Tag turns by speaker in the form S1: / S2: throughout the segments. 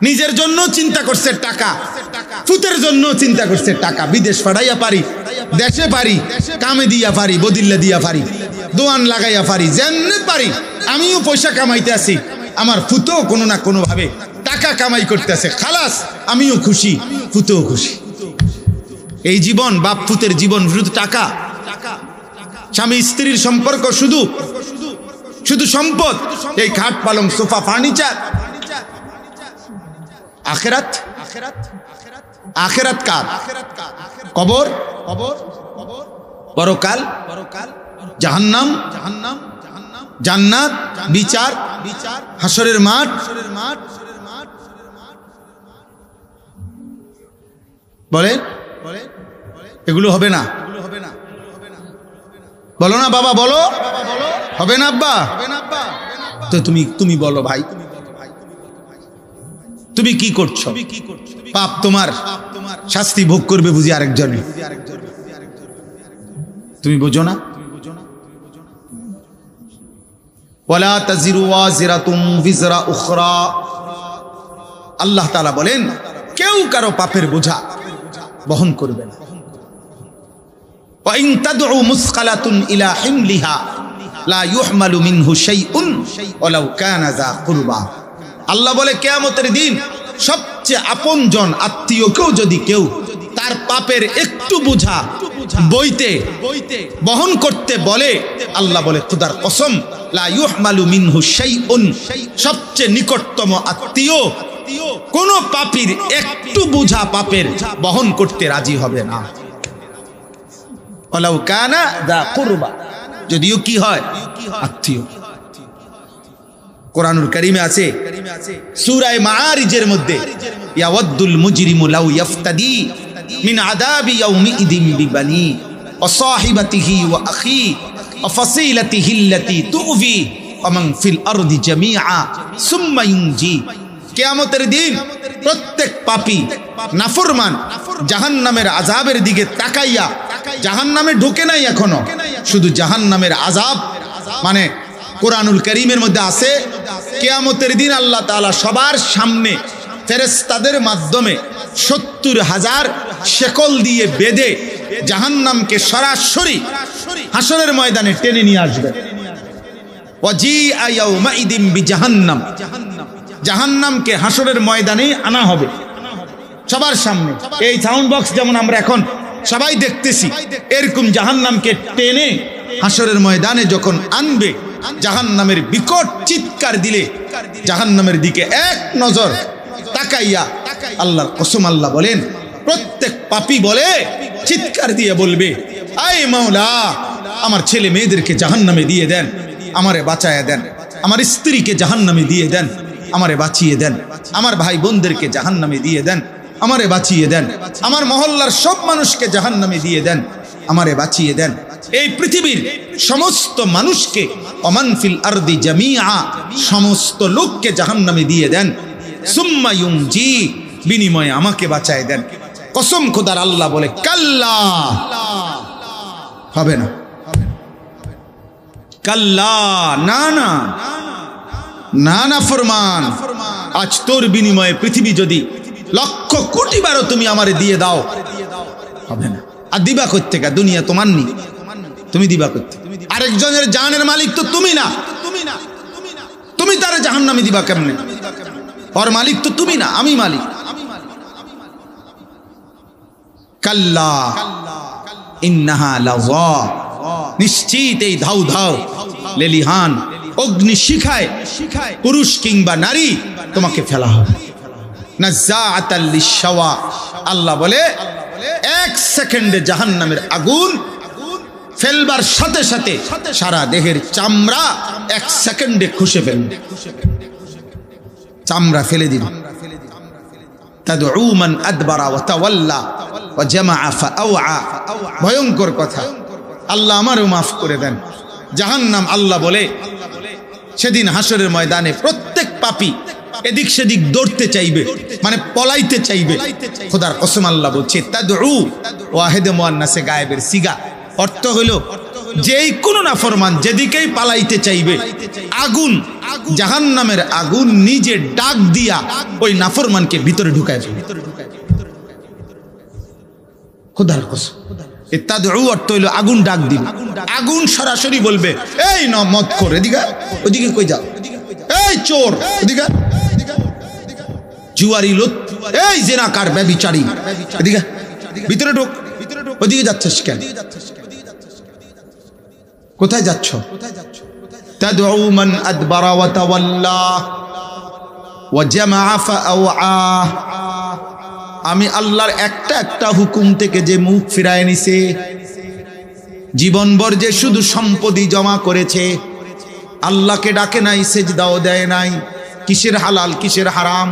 S1: নিজের জন্য চিন্তা করছে টাকা, ফুতের জন্য চিন্তা করছে টাকা। বিদেশ পাঠাইয়া পারি, দেশে পারি, কামে দিয়া পারি, বদিল্লা দিয়া পারি, দোয়ান লাগাইয়া পারি, যেমনি পারি আমিও পয়সা কামাইতে আছি, আমার ফুতেও কোনো না কোনো ভাবে টাকা কামাই করতেছে, খালাস আমিও খুশি, ফুতেও খুশি। এই জীবন বাপ ফুতের জীবন শুধু টাকা, স্বামী স্ত্রীর সম্পর্ক শুধু শুধু সম্পদ, এই খাট পালং সোফা ফার্নিচার। আখেরাত, আখেরাত কার? কবর, পরকাল, জাহান্নাম, জান্নাত, বিচার, হাসরের মাঠ। বলেন এগুলো হবে না? বলো না বাবা, বলো হবে না আব্বা? তো তুমি বলো ভাই, তুমি কি করছো? পাপ তোমার, শাস্তি ভোগ করবে বুঝি আরেকজনে, তুমি বোঝো না? ওয়ালা তাজিরু ওয়াজিরাতুম বিজরা উখরা, আল্লাহ তাআলা বলেন কেউ কারো পাপের বোঝা বহন করবে না। ওয়া ইন তাদউ মুসকালাতুন ইলা হিমলিহা লা ইউহমালু মিনহু শাইউন ওয়ালাউ কানা যা কুরবা। আল্লাহ বলে কিয়ামতের দিন সবচেয়ে আপনজন আত্মীয়কেও যদি কেউ তার পাপের একটু বোঝা বইতে বহন করতে বলে, আল্লাহ বলে খোদার কসম লা ইউহমালু মিনহু শাইউন, সবচেয়ে নিকটতম আত্মীয় কোন পাপীর একটু বোঝা পাপের বহন করতে রাজি হবে না। ওয়ালাউ কানা যা কুরবা, যদিও কি হয় আত্মীয়। কোরআনুল কারীমে আছে সূরা মাআরিজের মধ্যে, ইয়াওয়াদ্দুল মুজরিমু লাউ ইফতাদি মিন আযাবি ইয়াউমিইদিন বিবানি ওয়া সাহিবাতিহি ওয়া আখি ওয়া ফাসিলাতিহি আল্লাতী তু'ভি ওয়া মান ফিল আরদি জামিআ সুম্মা ইউনজি। কিয়ামতের দিন প্রত্যেক পাপী নাফরমান জাহান্নামের আযাবের দিকে তাকাইয়া, জাহান্নামে ঢোকে নাই এখনো, শুধু জাহান্নামের আযাব মানে কোরআনুল কারীমের মধ্যে আছে কিয়ামতের দিন আল্লাহ তাআলা সবার সামনে ফেরেশতাদের মাধ্যমে ৭০,০০০ শেকল দিয়ে বেঁধে জাহান্নামকে সরাসরি হাসরের ময়দানে টেনে নিয়ে আসবে। ওয়াজিআ ইয়াউমাইদিন বিজাহান্নাম, জাহান্নামকে হাসরের ময়দানে আনা হবে সবার সামনে। এই সাউন্ড বক্স যেমন আমরা এখন সবাই দেখতেছি, এরকম জাহান্নামকে টেনে হাসরের ময়দানে যখন আনবে, জাহান্নামের বিকট চিৎকার দিলে জাহান্নামের দিকে এক নজর তাকাইয়া আল্লাহর কসম আল্লাহ বলেন প্রত্যেক পাপী বলে চিৎকার দিয়ে বলবে, আয় মাওলা আমার ছেলে মেয়েদেরকে জাহান্নামে দিয়ে দেন, আমারে বাঁচায়া দেন, আমার স্ত্রীকে জাহান্নামে দিয়ে দেন, আমারে বাঁচিয়ে দেন, আমার ভাই বোনদেরকে জাহান্নামে দিয়ে দেন, আমারে বাঁচিয়ে দেন, আমার মহল্লার সব মানুষকে জাহান্নামে দিয়ে দেন, আমারে বাঁচিয়ে দেন। এই পৃথিবীর সমস্ত মানুষকে ওমান ফিল আরদি জামিআ, সমস্ত লোককে জাহান্নামে দিয়ে দেন, সুম্মা ইউনজি, বিনিময়ে আমাকে বাঁচায় দেন। কসম খোদার আল্লাহ বলে কাল্লা, হবে না, কাল্লা, না না না না ফরমান, আজ তোর বিনিময়ে পৃথিবী যদি লক্ষ কোটি বারও তুমি আমারে দিয়ে দাও, হবে না। আর দিবা করতে কা, দুনিয়া তোমার নি, তুমি দিবা করতে, আরেকজনের জানের মালিক তো তুমি না, তুমি তারে জাহান্নামে দিবা কেমনে? ওর মালিক তো তুমি না, আমি মালিক। কাল্লা ইন্নাহা লাযা, নিশ্চিত এই ধাউ ধাউ লেলিহান অগ্নি শিখায় পুরুষ কিংবা নারী তোমাকে ফেলা হবে। নাযাআতাল লিশাওয়া, আল্লাহ বলে এক সেকেন্ডে জাহান্নামের আগুন ফেলবার সাথে সাথে সারা দেহের চামড়া এক সেকেন্ডে খুশে ফেলবে, চামড়া ফেলে দিবে। তাদউ মান আদবারা ওয়া তাওয়াল্লা ওয়া জামাআ ফাআওয়া, ভয়ঙ্কর কথা। আল্লাহ আমারও মাফ করে দেন। জাহান্নাম আল্লাহ বলে সেদিন হাসরের ময়দানে প্রত্যেক পাপী এদিক সেদিক দৌড়তে চাইবে, মানে পলাইতে চাইবে। খোদার কসম আল্লাহ বলছে তাদউ, ওয়াহিদে মুআন্নাসে গায়েবের সিগা, অর্থ হলো যেই কোনো নাফরমান যেদিকেই পালাইতে চাইবে, আগুন জাহান্নামের আগুন নিজে ডাক দিয়া ওই নাফরমানকে ভিতরে ঢুকায় ফেলে। খোদার কসম, ইত্তাদউ অর্থ হইল আগুন ডাক দিবে। আগুন সরাসরি বলবে, এই ন মত খোর, এদিকে ওদিকে কই যাও, এই চোর এদিকে, জুয়ারি লোক, এই জেনাকার ব্যভিচারী এদিকে ভিতরে ঢোক, ওদিকে যাচ্ছিস কেন, কোথায় যাচ্ছ? তাদউ মান আদবারা ওয়া তাওয়াল্লা ওয়া জামআ ফাআওয়া। আমি আল্লাহর একটা একটা হুকুম থেকে যে মুখ ফিরায় নিছে, জীবনভর যে শুধু সম্পত্তি জমা করেছে, আল্লাহকে ডাকে নাই, সেজদাও দেয় নাই, কিসের হালাল কিসের হারাম,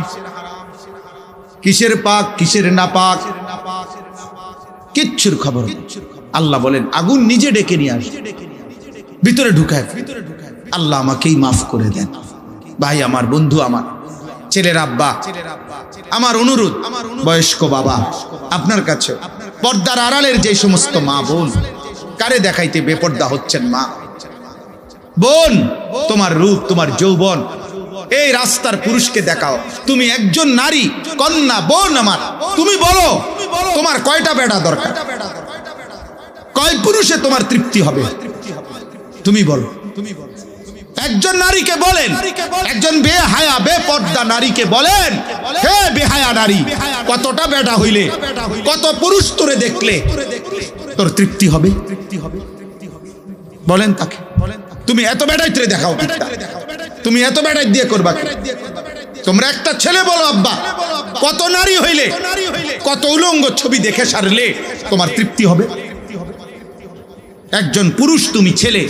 S1: কিসের পাক কিসের নাপাক, কিচ্ছুর খবর। আল্লাহ বলেন আগুন নিজে ডেকে নিয়ে আসে, ভিতরে ঢুকায়। আল্লাহ আমাকেই মাফ করে দেন। ভাই আমার, বন্ধু আমার, ছেলের আব্বা, আমার অনুরোধ, বয়স্ক বাবা, আপনার কাছে পর্দার আড়ালের যে সমস্ত মা বোন, কারে দেখাইতে বেপর্দা হচ্ছেন মা বোন, তোমার রূপ তোমার যৌবন এই রাস্তার পুরুষকে দেখাও। তুমি একজন নারী কন্যা বোন আমার, তুমি বলো তোমার কয়টা বেটা দরকার, কয় পুরুষে তোমার তৃপ্তি হবে, তুমি বলো। একজন নারীকে বলেন, একজন বেহায়া বেপর্দা নারীকে বলেন, হে বেহায়া নারী, কতটা বেটা হইলে, কত পুরুষ তোরে দেখলে তোর তৃপ্তি হবে, বলেন তাকে। তুমি এত বেটাই তোরে দেখাও, তুমি এত বেটাই দিয়ে করবা। তোমরা একটা ছেলে বলো, আব্বা কত নারী হইলে, কত উলঙ্গ ছবি দেখে সারলে তোমার তৃপ্তি হবে। একজন পুরুষ তুমি ছেলে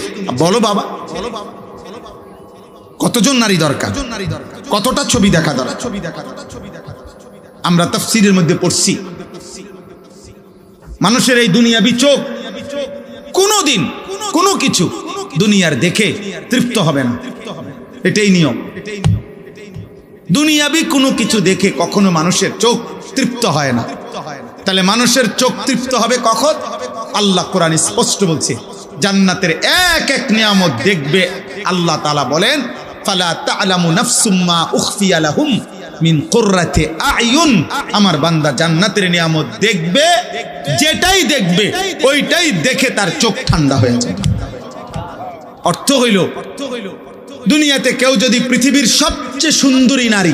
S1: বলো, বাবা কতজন নারী দরকার, কতটা ছবি দেখা দরকার। আমরা তাফসীরের মধ্যে পড়ছি, মানুষের এই দুনিয়াবি চোখ কোনোদিন কোনো কিছু দুনিয়ার দেখে তৃপ্ত হবে না, এটাই নিয়ম। দুনিয়াবি কোনো কিছু দেখে কখনো মানুষের চোখ তৃপ্ত হয় না। তাহলে মানুষের চোখ তৃপ্ত হবে কখন? আল্লাহ কোরআন স্পষ্ট বলছে, জান্নাতের এক এক নিয়ামত দেখবে। আল্লাহ তাআলা বলেন, ফালা তা'লামু নাফসুম মা উখফিয়া লাহুম মিন কুররাতি আ'য়ুন। আমার বান্দা জান্নাতের নিয়ামত দেখবে, যেটাই দেখবে ওইটাই দেখে তার চোখ ঠান্ডা হয়ে যাবে। অর্থ হইল, দুনিয়াতে কেউ যদি পৃথিবীর সবচেয়ে সুন্দরী নারী,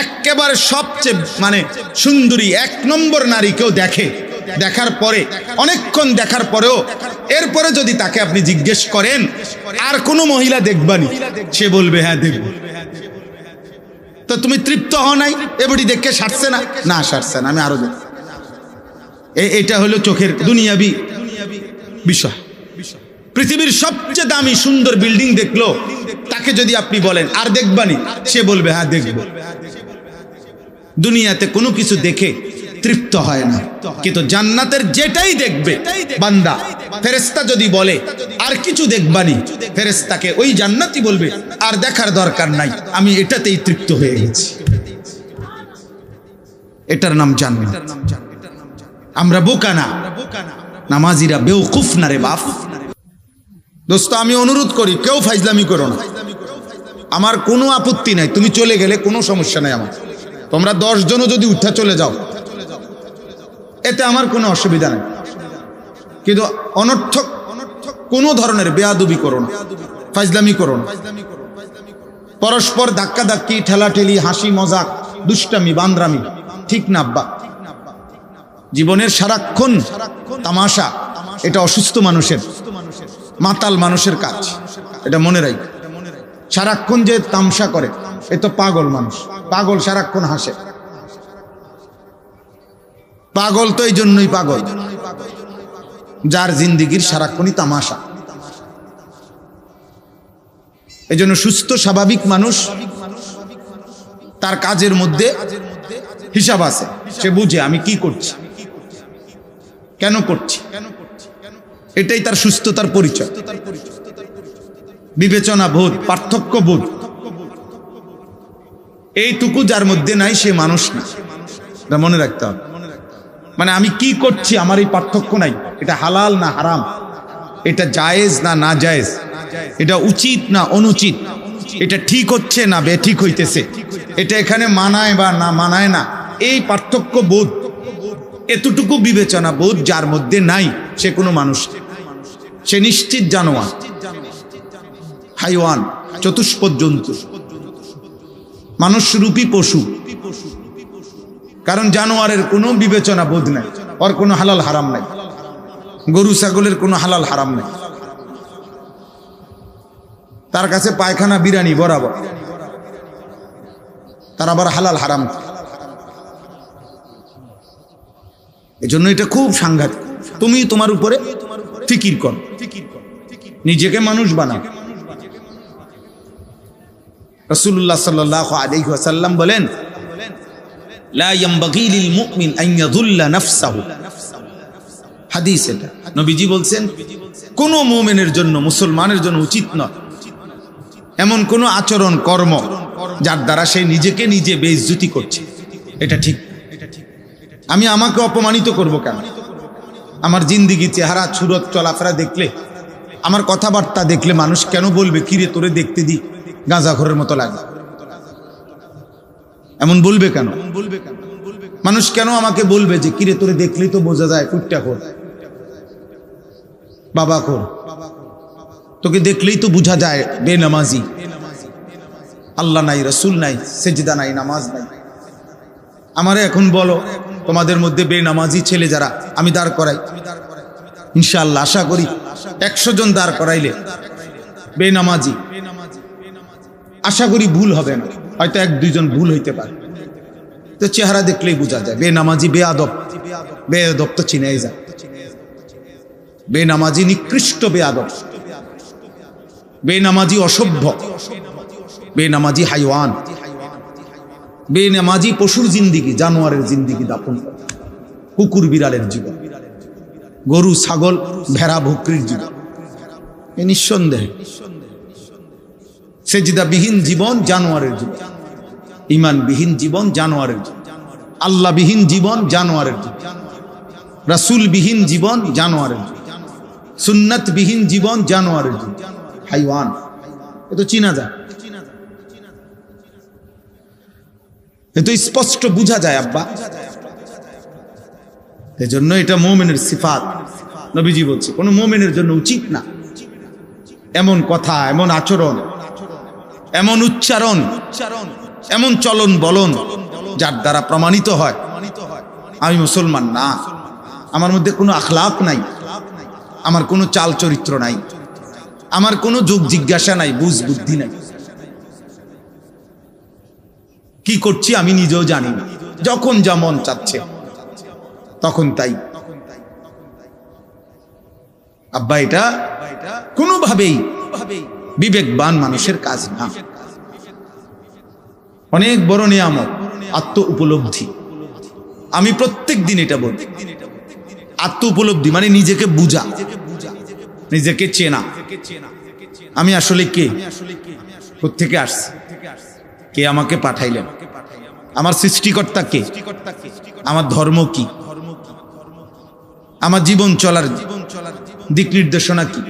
S1: একেবারে সবচেয়ে সুন্দরী এক নম্বর নারী কেউ দেখে, দেখার পরে অনেকক্ষণ দেখার পরেও এরপরে যদি তাকে আপনি জিজ্ঞেস করেন আর কোনো মহিলা দেখবানি, সে বলবে হ্যাঁ দেখব। তো তুমি তৃপ্ত হও নাই? এবারই দেখে সারছে না? না সারছে না, আমি আরো দেখ। এটা হলো চোখের দুনিয়াবি বিষয়। পৃথিবীর সবচেয়ে দামি সুন্দর বিল্ডিং দেখলো, তাকে যদি আপনি বলেন আর দেখবানি, সে বলবে হ্যাঁ দেখব। দুনিয়াতে কোনো কিছু দেখে তৃপ্ত হয় না, কিন্তু জান্নাতের যেটাই দেখবে বান্দা, ফেরেশতা যদি বলে আর কিছু দেখবানি, ফেরেশতাকে ওই জান্নাতই বলবে আর দেখার দরকার নাই, আমি এটাতেই তৃপ্ত হয়ে গেছি। এটার নাম জান্নাত। আমরা বোকা না, নামাজিরা বেওকুফ না রে বাপ। দোস্ত, আমি অনুরোধ করি, কেউ ফাইজলামি করো না। আমার কোনো আপত্তি নাই, তুমি চলে গেলে কোনো সমস্যা নাই আমার। তোমরা 10 জনও যদি উঠা চলে যাও, এতে আমার কোনো অসুবিধা নেই, কিন্তু অনর্থক কোনো ধরনের বেয়াদবি করো না, ফাইজলামি করো না। পরস্পর ধাক্কাধাক্কি, ঠেলাঠেলি, হাসি মজাক, দুষ্টামি, বান্দরামি ঠিক না আব্বা। জীবনের সারাক্ষণ তামাশা, এটা অসুস্থ মানুষের, মাতাল মানুষের কাজ, এটা মনে রাখ। সারাক্ষণ যে তামসা করে এ তো পাগল মানুষ। পাগল সারাক্ষণ হাসে, পাগল তো এই জন্যই পাগল যার জিন্দিগির সারাক্ষণই তামাশা। এই জন্য সুস্থ স্বাভাবিক মানুষ, তার কাজের মধ্যে হিসাব আছে, সে বুঝে আমি কি করছি, কেন করছি, এটাই তার সুস্থতার পরিচয়। বিবেচনা বোধ, পার্থক্য বোধ, এইটুকু যার মধ্যে নাই সে মানুষ না, এটা মনে রাখতে হবে। আমি কি করছি আমার এই পার্থক্য নাই, এটা হালাল না হারাম, এটা জায়েজ না না জায়েজ, এটা উচিত না অনুচিত, এটা ঠিক হচ্ছে না বেঠিক হইতেছে, এটা এখানে মানায় বা না মানায় না, এই পার্থক্য বোধ, এতটুকু বিবেচনা বোধ যার মধ্যে নাই, সে কোনো মানুষ, সে নিশ্চিত জানোয়ার, হাইওয়ান, চতুষ্পদ জন্তু, মানুষরূপী পশু। কারণ জানোয়ারের কোনো বিবেচনা বোধ নাই, ওর কোনো হালাল হারাম নাই। গরু ছাগলের কোনো হালাল হারাম নাই, তার কাছে পায়খানা বিরানি বরাবর, তার আবার হালাল হারাম। এজন্য এটা খুব সাংঘাতিক। তুমি তোমার উপরে ফিকির কর, নিজেকে মানুষ বানাও। রাসূলুল্লাহ সাল্লাল্লাহু আলাইহি ওয়াসাল্লাম বলেন, লা ইয়ানবাগি লিল মুমিন আন ইয়াযুল্লা নাফসাহু। হাদিস এটা, নবীজি বলছেন কোন মুমিনের জন্য, মুসলমানের জন্য উচিত নয় এমন কোন আচরণ কর্ম যার দ্বারা সে নিজেকে নিজে বেইজ্জতি করছে। এটা ঠিক। আমি আমাকে অপমানিত করব কেন? আমার জিন্দিগি, চেহারা, সুরত, চলাফেরা দেখলে, আমার কথাবার্তা দেখলে মানুষ কেন বলবে, কিরে তোরে দেখতে দি গাঁজাখোরের মতো লাগে? এমন বলবে কেন? মানুষ কেন আমাকে বলবে যে কিরে তোরে দেখলেই তো বোঝা যায় কুট্টাখোর, বাবাখোর, তোকে দেখলেই তো বোঝা যায় বেনামাজি, আল্লাহ নাই, রসুল নাই, সেজদা নাই, নামাজ নাই। আমারে এখন বলো তোমাদের মধ্যে বেনামাজি ছেলে যারা আমি দাঁড় করাই, ইনশাআল্লাহ আশা করি 100 জন দাঁড় করাইলে বেনামাজি, আশা করি ভুল হবে না, হয়তো 1-2 জন ভুল হইতে পারে। তো চেহারা দেখলেই বোঝা যায় বেনামাজি, বেয়াদব। বেয়াদব তো চিনাই যায়, বেনামাজি নিকৃষ্ট বেয়াদব, বেনামাজি অসভ্য, বেনামাজি হাইওয়ান, বেনামাজি পশুর জিন্দিগি, জানোয়ারের জিন্দিগি দাপন করে, কুকুর বিড়ালের জীবন, গরু ছাগল ভেড়া বকরির জীবন। এ নিঃসন্দেহে সেজদাবিহীন জীবন জানোয়ারের জীবন, ঈমানবিহীন জীবন জানোয়ারের জীবন, আল্লাহবিহীন জীবন জানোয়ারের জীবন, রাসূলবিহীন জীবন জানোয়ারের জীবন, সুন্নাতবিহীন জীবন জানোয়ারের জীবন, হাইওয়ান। এ তো চিনা যায়, এ তো স্পষ্ট বোঝা যায় আব্বা। এজন্য এটা মুমিনের সিফাত। নবীজি বলছে কোন মুমিনের জন্য উচিত না এমন কথা, এমন আচরণ, এমন উচ্চারণ, এমন চলন বলন যার দ্বারা প্রমাণিত হয় আমি মুসলমান না, আমার মধ্যে কোনো আখলাক নাই, আমার কোনো চাল চরিত্র নাই, আমার কোনো যোগ জিজ্ঞাসা নাই, বুঝ বুদ্ধি নাই, কি করছি আমি নিজেও জানি না, যখন যা মন চাচ্ছে তখন তাই। আব্বা এটা কোনোভাবেই বিবেকবান মানুষের কাজ না। অনেক বড় নিয়ামত আত্ম উপলব্ধি। আমি প্রত্যেক দিন এটা বলি, আত্ম উপলব্ধি মানে নিজেকে বুঝা, নিজেকে চেনা। আমি আসলে কে, কোত্থেকে আসছি, কে আমাকে পাঠাইলেন, আমার সৃষ্টিকর্তা কে, আমার ধর্ম কি, আমার জীবন চলার দিক নির্দেশনা কি,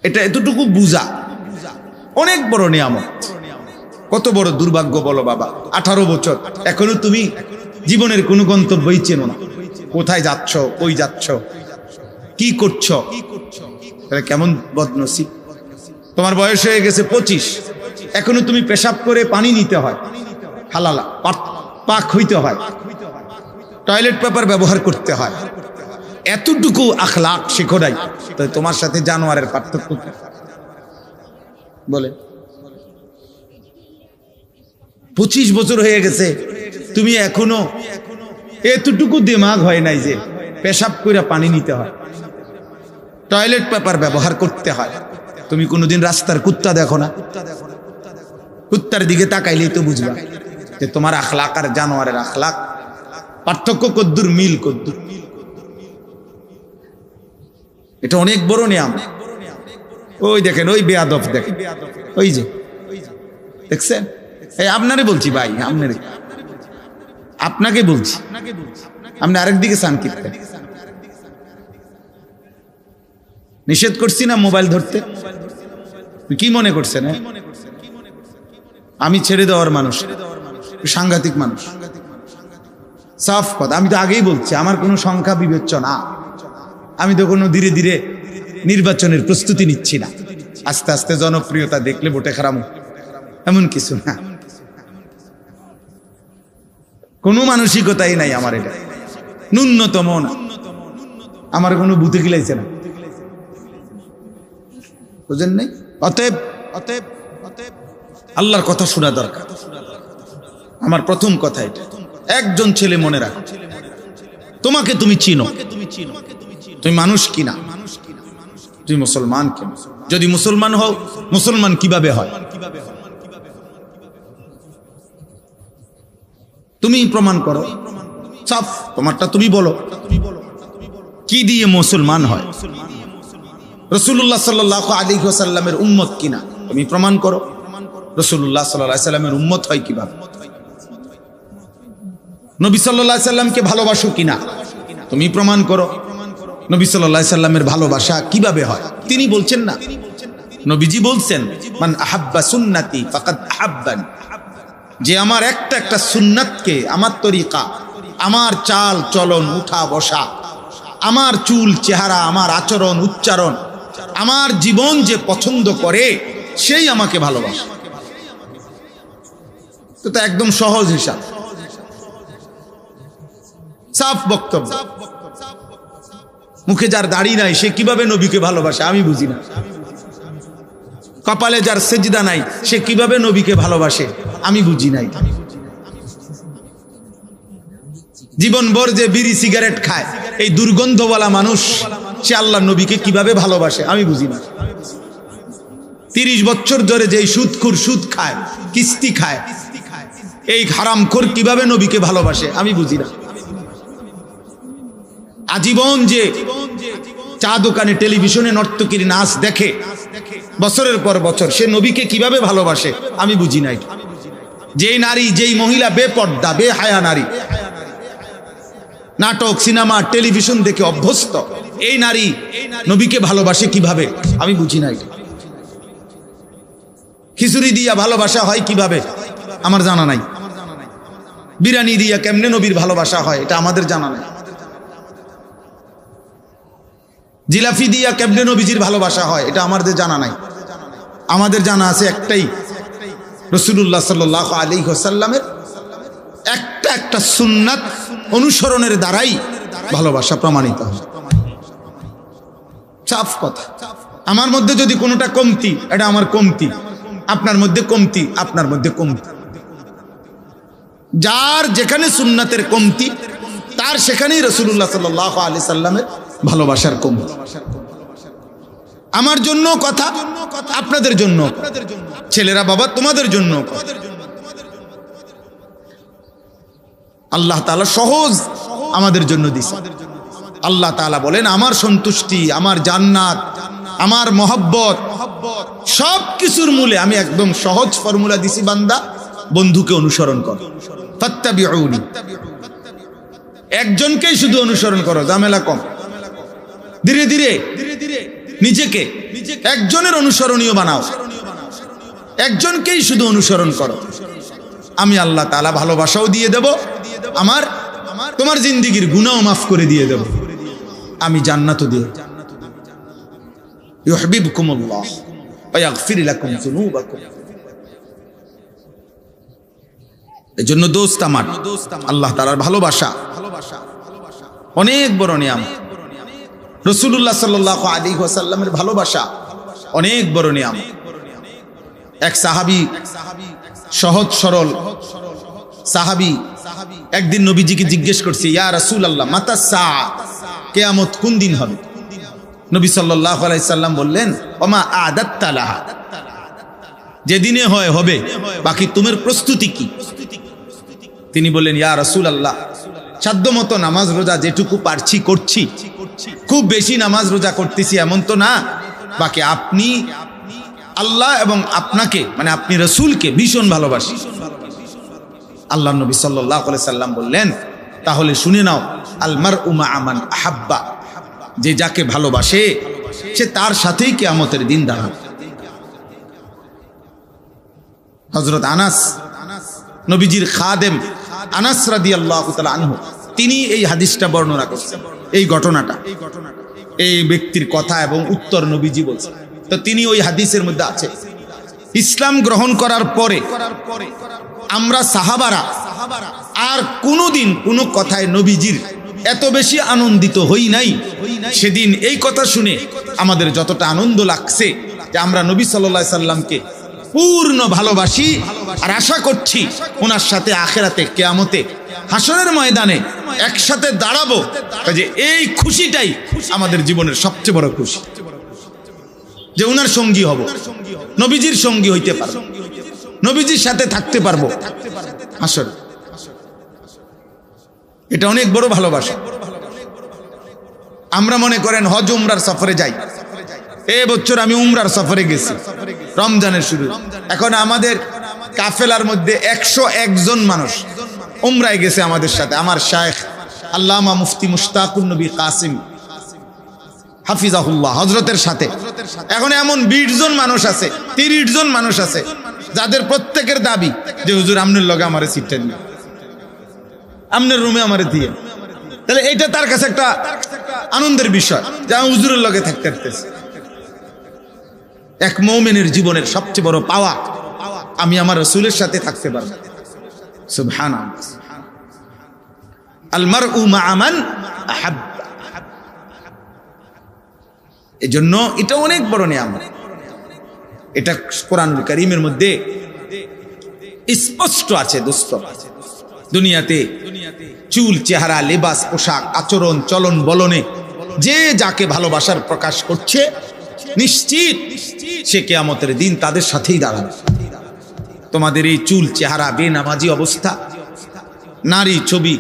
S1: এটা এতটুকু বুঝা অনেক বড় নিয়ামত। কত বড় দুর্ভাগ্য বলো বাবা, 18 বছর এখনো তুমি জীবনের কোনো গন্তব্যই চেনো না, কোথায় যাচ্ছ, কই যাচ্ছ, কি করছো, কেমন বদনসিব। তোমার বয়স হয়ে গেছে 25, এখনো তুমি পেশাব করে পানি নিতে হয়, হালালা পাক হইতে হয়, টয়লেট পেপার ব্যবহার করতে হয়, এতটুকু আখলাক শেখো নাই, তো তোমার সাথে জানোয়ারের পার্থক্য কি বলে? 25 বছর হয়ে গেছে, তুমি এখনো এতটুকু দিমাগ হয় নাই যে পেশাব করে পানি নিতে হয়, টয়লেট পেপার ব্যবহার করতে হয়। তুমি কোনোদিন রাস্তার কুত্তা দেখো না? কুত্তার দিকে তাকাইলেই তো বুঝবা যে তোমার আখলাক আর জানোয়ারের আখলাক পার্থক্য কদ্দুর, মিল কদ্দুর। এটা অনেক বড় নিয়াম। ওই দেখেন, ওই বেয়াদব দেখেন, ওই যে দেখছেন, এই আপনারে বলছি ভাই, আপনাকে বলছি, আপনি আরেকদিকে চান কিনতে। নিষেধ করছি না মোবাইল ধরতে, কি মনে করছেন? আমি ছেড়ে দেওয়ার মানুষ, সাংঘাতিক মানুষ। সাফ কথা, আমি তো আগেই বলছি আমার কোনো সংখ্যা বিবেচ্য না। আমি তো কোনো ধীরে ধীরে নির্বাচনের প্রস্তুতি নিচ্ছি না, আস্তে আস্তে জনপ্রিয়তা দেখলে ভোটে খারাপ, এমন কিছু না। কোনো মানসিকতাই নাই আমার, এটা ন্যূনতম না। আমার কোনো বুথে গিলাইছে না, বুঝেন নাই? অতএব আল্লাহর কথা শোনা দরকার। আমার প্রথম কথা এটা, একজন ছেলে মনে রাখো, তোমাকে তুমি চিনো, তুমি মানুষ কিনা, তুমি মুসলমান কিনা। যদি মুসলমান হও, মুসলমান কিভাবে হয় তুমি প্রমাণ করো, সাফ তোমারটা তুমি বলো, কি দিয়ে মুসলমান হয়? রাসূলুল্লাহ সাল্লাল্লাহু আলাইহি ওয়াসাল্লামের উম্মত কিনা, তুমি প্রমাণ করো। রাসূলুল্লাহ সাল্লাল্লাহু আলাইহি ওয়াসাল্লামের উম্মত হয় কিভাবে? নবী সাল্লাল্লাহু আলাইহি ওয়াসাল্লামকে ভালোবাসো কিনা, তুমি প্রমাণ করো। নবী সাল্লাল্লাহু আলাইহি ওয়াসাল্লামের ভালোবাসা কিভাবে হয়? তিনি বলছেন না, নবীজি বলছেন, মান আহাব্বা সুন্নতি ফাকাদ আহাব্বানি, যে আমার একটা সুন্নাতকে, আমার তরিকা, আমার চাল চলন, উঠা বসা, আমার চুল চেহারা, আমার আচরণ উচ্চারণ, আমার জীবন যে পছন্দ করে, সেই আমাকে ভালোবাসে। তো একদম সহজ হিসাব, সাফ বক্তব্য। মুখে যার দাড়ি নাই সে কিভাবে নবীকে ভালোবাসে আমি বুঝি না। কপালে যার সেজদা নাই সে কিভাবে নবীকে ভালোবাসে আমি বুঝি নাই। জীবনভর যে বিড়ি সিগারেট খায়, এই দুর্গন্ধওয়ালা মানুষ, সে আল্লাহ নবীকে কিভাবে ভালোবাসে আমি বুঝি না। 30 বছর ধরে যে সুদখোর, সুদ খায়, কিস্তি খায়, এই হারামখোর কিভাবে নবীকে ভালোবাসে আমি বুঝি না। আজীবন যে চা দোকানে, টেলিভিশনে নর্তকীর নাচ দেখে বছরের পর বছর, সে নবীকে কিভাবে ভালোবাসে আমি বুঝি নাই। যেই নারী, যেই মহিলা বেপর্দা, বেহায়া নারী, নাটক, সিনেমা, টেলিভিশন দেখে অভ্যস্ত, এই নারী নবীকে ভালোবাসে কিভাবে আমি বুঝি নাই। খিচুড়ি দিয়া ভালোবাসা হয় কিভাবে আমার জানা নাই। বিরিয়ানি দিয়া কেমনে নবীর ভালোবাসা হয় এটা আমাদের জানা নাই। জিলাফি দিয়া কেমনে নবীজির ভালোবাসা হয় এটা আমাদের জানা নাই। আমাদের জানা আছে একটাই, রাসূলুল্লাহ সাল্লাল্লাহু আলাইহি ওয়াসাল্লামের একটা সুন্নাত অনুসরণের দ্বারাই ভালোবাসা প্রমাণিত হয়। সাফ কথা। আমার মধ্যে যদি কোনোটা কমতি, এটা আমার কমতি, আপনার মধ্যে কমতি, আপনার মধ্যে কমতি। যার যেখানে সুন্নাতের কমতি, তার সেখানেই রাসূলুল্লাহ সাল্লাল্লাহু আলাইহি সাল্লামের ভালোবাসার কমতি। আমার জন্য কথা, আপনাদের জন্য, ছেলেরা বাবা তোমাদের জন্য। আল্লাহ তাআলা সহজ আমাদের জন্য দিয়েছে। আল্লাহ তাআলা বলেন, আমার সন্তুষ্টি, আমার জান্নাত, আমার মহব্বত, সব কিছুর মূলে আমি একদম সহজ ফর্মুলা দিছি, বান্দা বন্ধুকে অনুসরণ কর, ফাত্তাবিউনি। একজনকেই শুধু অনুসরণ করো, ঝামেলা কম। ধীরে ধীরে নিজেকে একজনের অনুসরণীয় বানাও, একজনকেই শুধু অনুসরণ করো। আমি আল্লাহ তাআলা ভালোবাসাও দিয়ে দেব, তোমার জিন্দেগীর গুনাহও মাফ করে দিয়ে দেব, আমি জান্নাতও দিয়ে। ইউহিব্বুকুমুল্লাহ ওয়া ইয়াগফির লাকুম যুনুবাকুম। এজন্য দোস্ত আমার, আল্লাহ তাআলার ভালোবাসা অনেক বড় নিয়ামত। রাসূলুল্লাহ সাল্লাল্লাহু আলাইহি ওয়াসাল্লামের ভালোবাসা অনেক বড় নিয়ামত। এক সাহাবী, সহজ সরল সাহাবী, একদিন নবীজিকে জিজ্ঞেস করছে, ইয়া রাসূলুল্লাহ মাতা সাআ, কিয়ামত কোন দিন হবে? নবী সাল্লাল্লাহু আলাইহি সাল্লাম বললেন, ওমা আদাত্তা লাহা, যেদিনে হয় হবে, বাকি তোমার প্রস্তুতি কি? তিনি বললেন, ইয়া রাসূলুল্লাহ, সাধ্যমতো নামাজ রোজা যেটুকু পারছি করছি, খুব বেশি নামাজ রোজা করতেছি এমন তো না, বাকি আপনি আল্লাহ এবং আপনাকে, মানে আপনি রাসূলকে ভীষণ ভালোবাসি। আল্লাহ নবী সাল্লাল্লাহু আলাইহি সাল্লাম বললেন, তাহলে শুনে নাও, আল মারউ মা'a মান আহাব্বা, যে যাকে ভালোবাসে সে তার সাথেই কিয়ামতের দিন দাঁড়াবে। হযরত আনাস, নবীজির খাদেম আনাস রাদিয়াল্লাহু তাআলা আনহু, তিনি এই হাদিসটা বর্ণনা করছেন, এই ঘটনাটা, এই ব্যক্তির কথা এবং উত্তর নবীজি বলছেন। তো তিনি ওই হাদিসের মধ্যে আছে, ইসলাম গ্রহণ করার পরে আমরা সাহাবারা আর কোনোদিন কোনো কথায় নবীজির এত বেশি আনন্দিত হই নাই। সেদিন এই কথা শুনে আমাদের যতটা আনন্দ লাগছে যে আমরা নবী সাল্লাল্লাহু আলাইহি সাল্লামকে পূর্ণ ভালোবাসি আর আশা করছি ওনার সাথে আখিরাতে কিয়ামতে হাসরের ময়দানে একসাথে দাঁড়াবো, যে এই খুশিটাই আমাদের জীবনের সবচেয়ে বড় খুশি, যে ওনার সঙ্গী হব, নবীজির সঙ্গী হইতে পারবো, নবীজির সাথে থাকতে পারবো হাসর। এটা অনেক বড় ভালোবাসা। আমরা মনে করেন হজ উমরার সফরে যাই, এই বছর আমি উমরার সফরে গেছি রমজানের শুরু, এখন আমাদের কাফেলার মধ্যে 101 জন মানুষ উমরায় গেছে আমাদের সাথে, আমার শায়েখ আল্লামা মুফতি মুশতাকুন নবী কাসিম হাফিজাহুল্লাহ হযরতের সাথে। এখন এমন 20 জন মানুষ আছে, 30 জন মানুষ আছে যাদের প্রত্যেকের দাবি যে হুজুর আমনের লগে আমারে সিটটা দিন, আমনের রুমে আমারে দিয়ে। তাহলে এইটা তার কাছে একটা আনন্দের বিষয় যে আমি হুজুরের লগে থাকতে পারতেছি। এক মুমিনের জীবনের সবচেয়ে বড় পাওয়া আমি আমার রাসূলের সাথে থাকতে পারব। সুবহানাল্লাহ। আল মারউ মা'a মান আহাব। এজন্য এটা অনেক বড় নিয়ামত। এটা কোরআনুল কারীমের মধ্যে স্পষ্ট আছে দোস্ত। দুনিয়াতে চুল, চেহারা, লেবাস, পোশাক, আচরণ, চলন বলনে যে যাকে ভালোবাসার প্রকাশ করছে, নিশ্চিত সে কিয়ামতের দিন তাদের সাথেই দাঁড়াবে। তোমাদের এই চুল, চেহারা, বেনামাজি অবস্থা, নারী ছবি,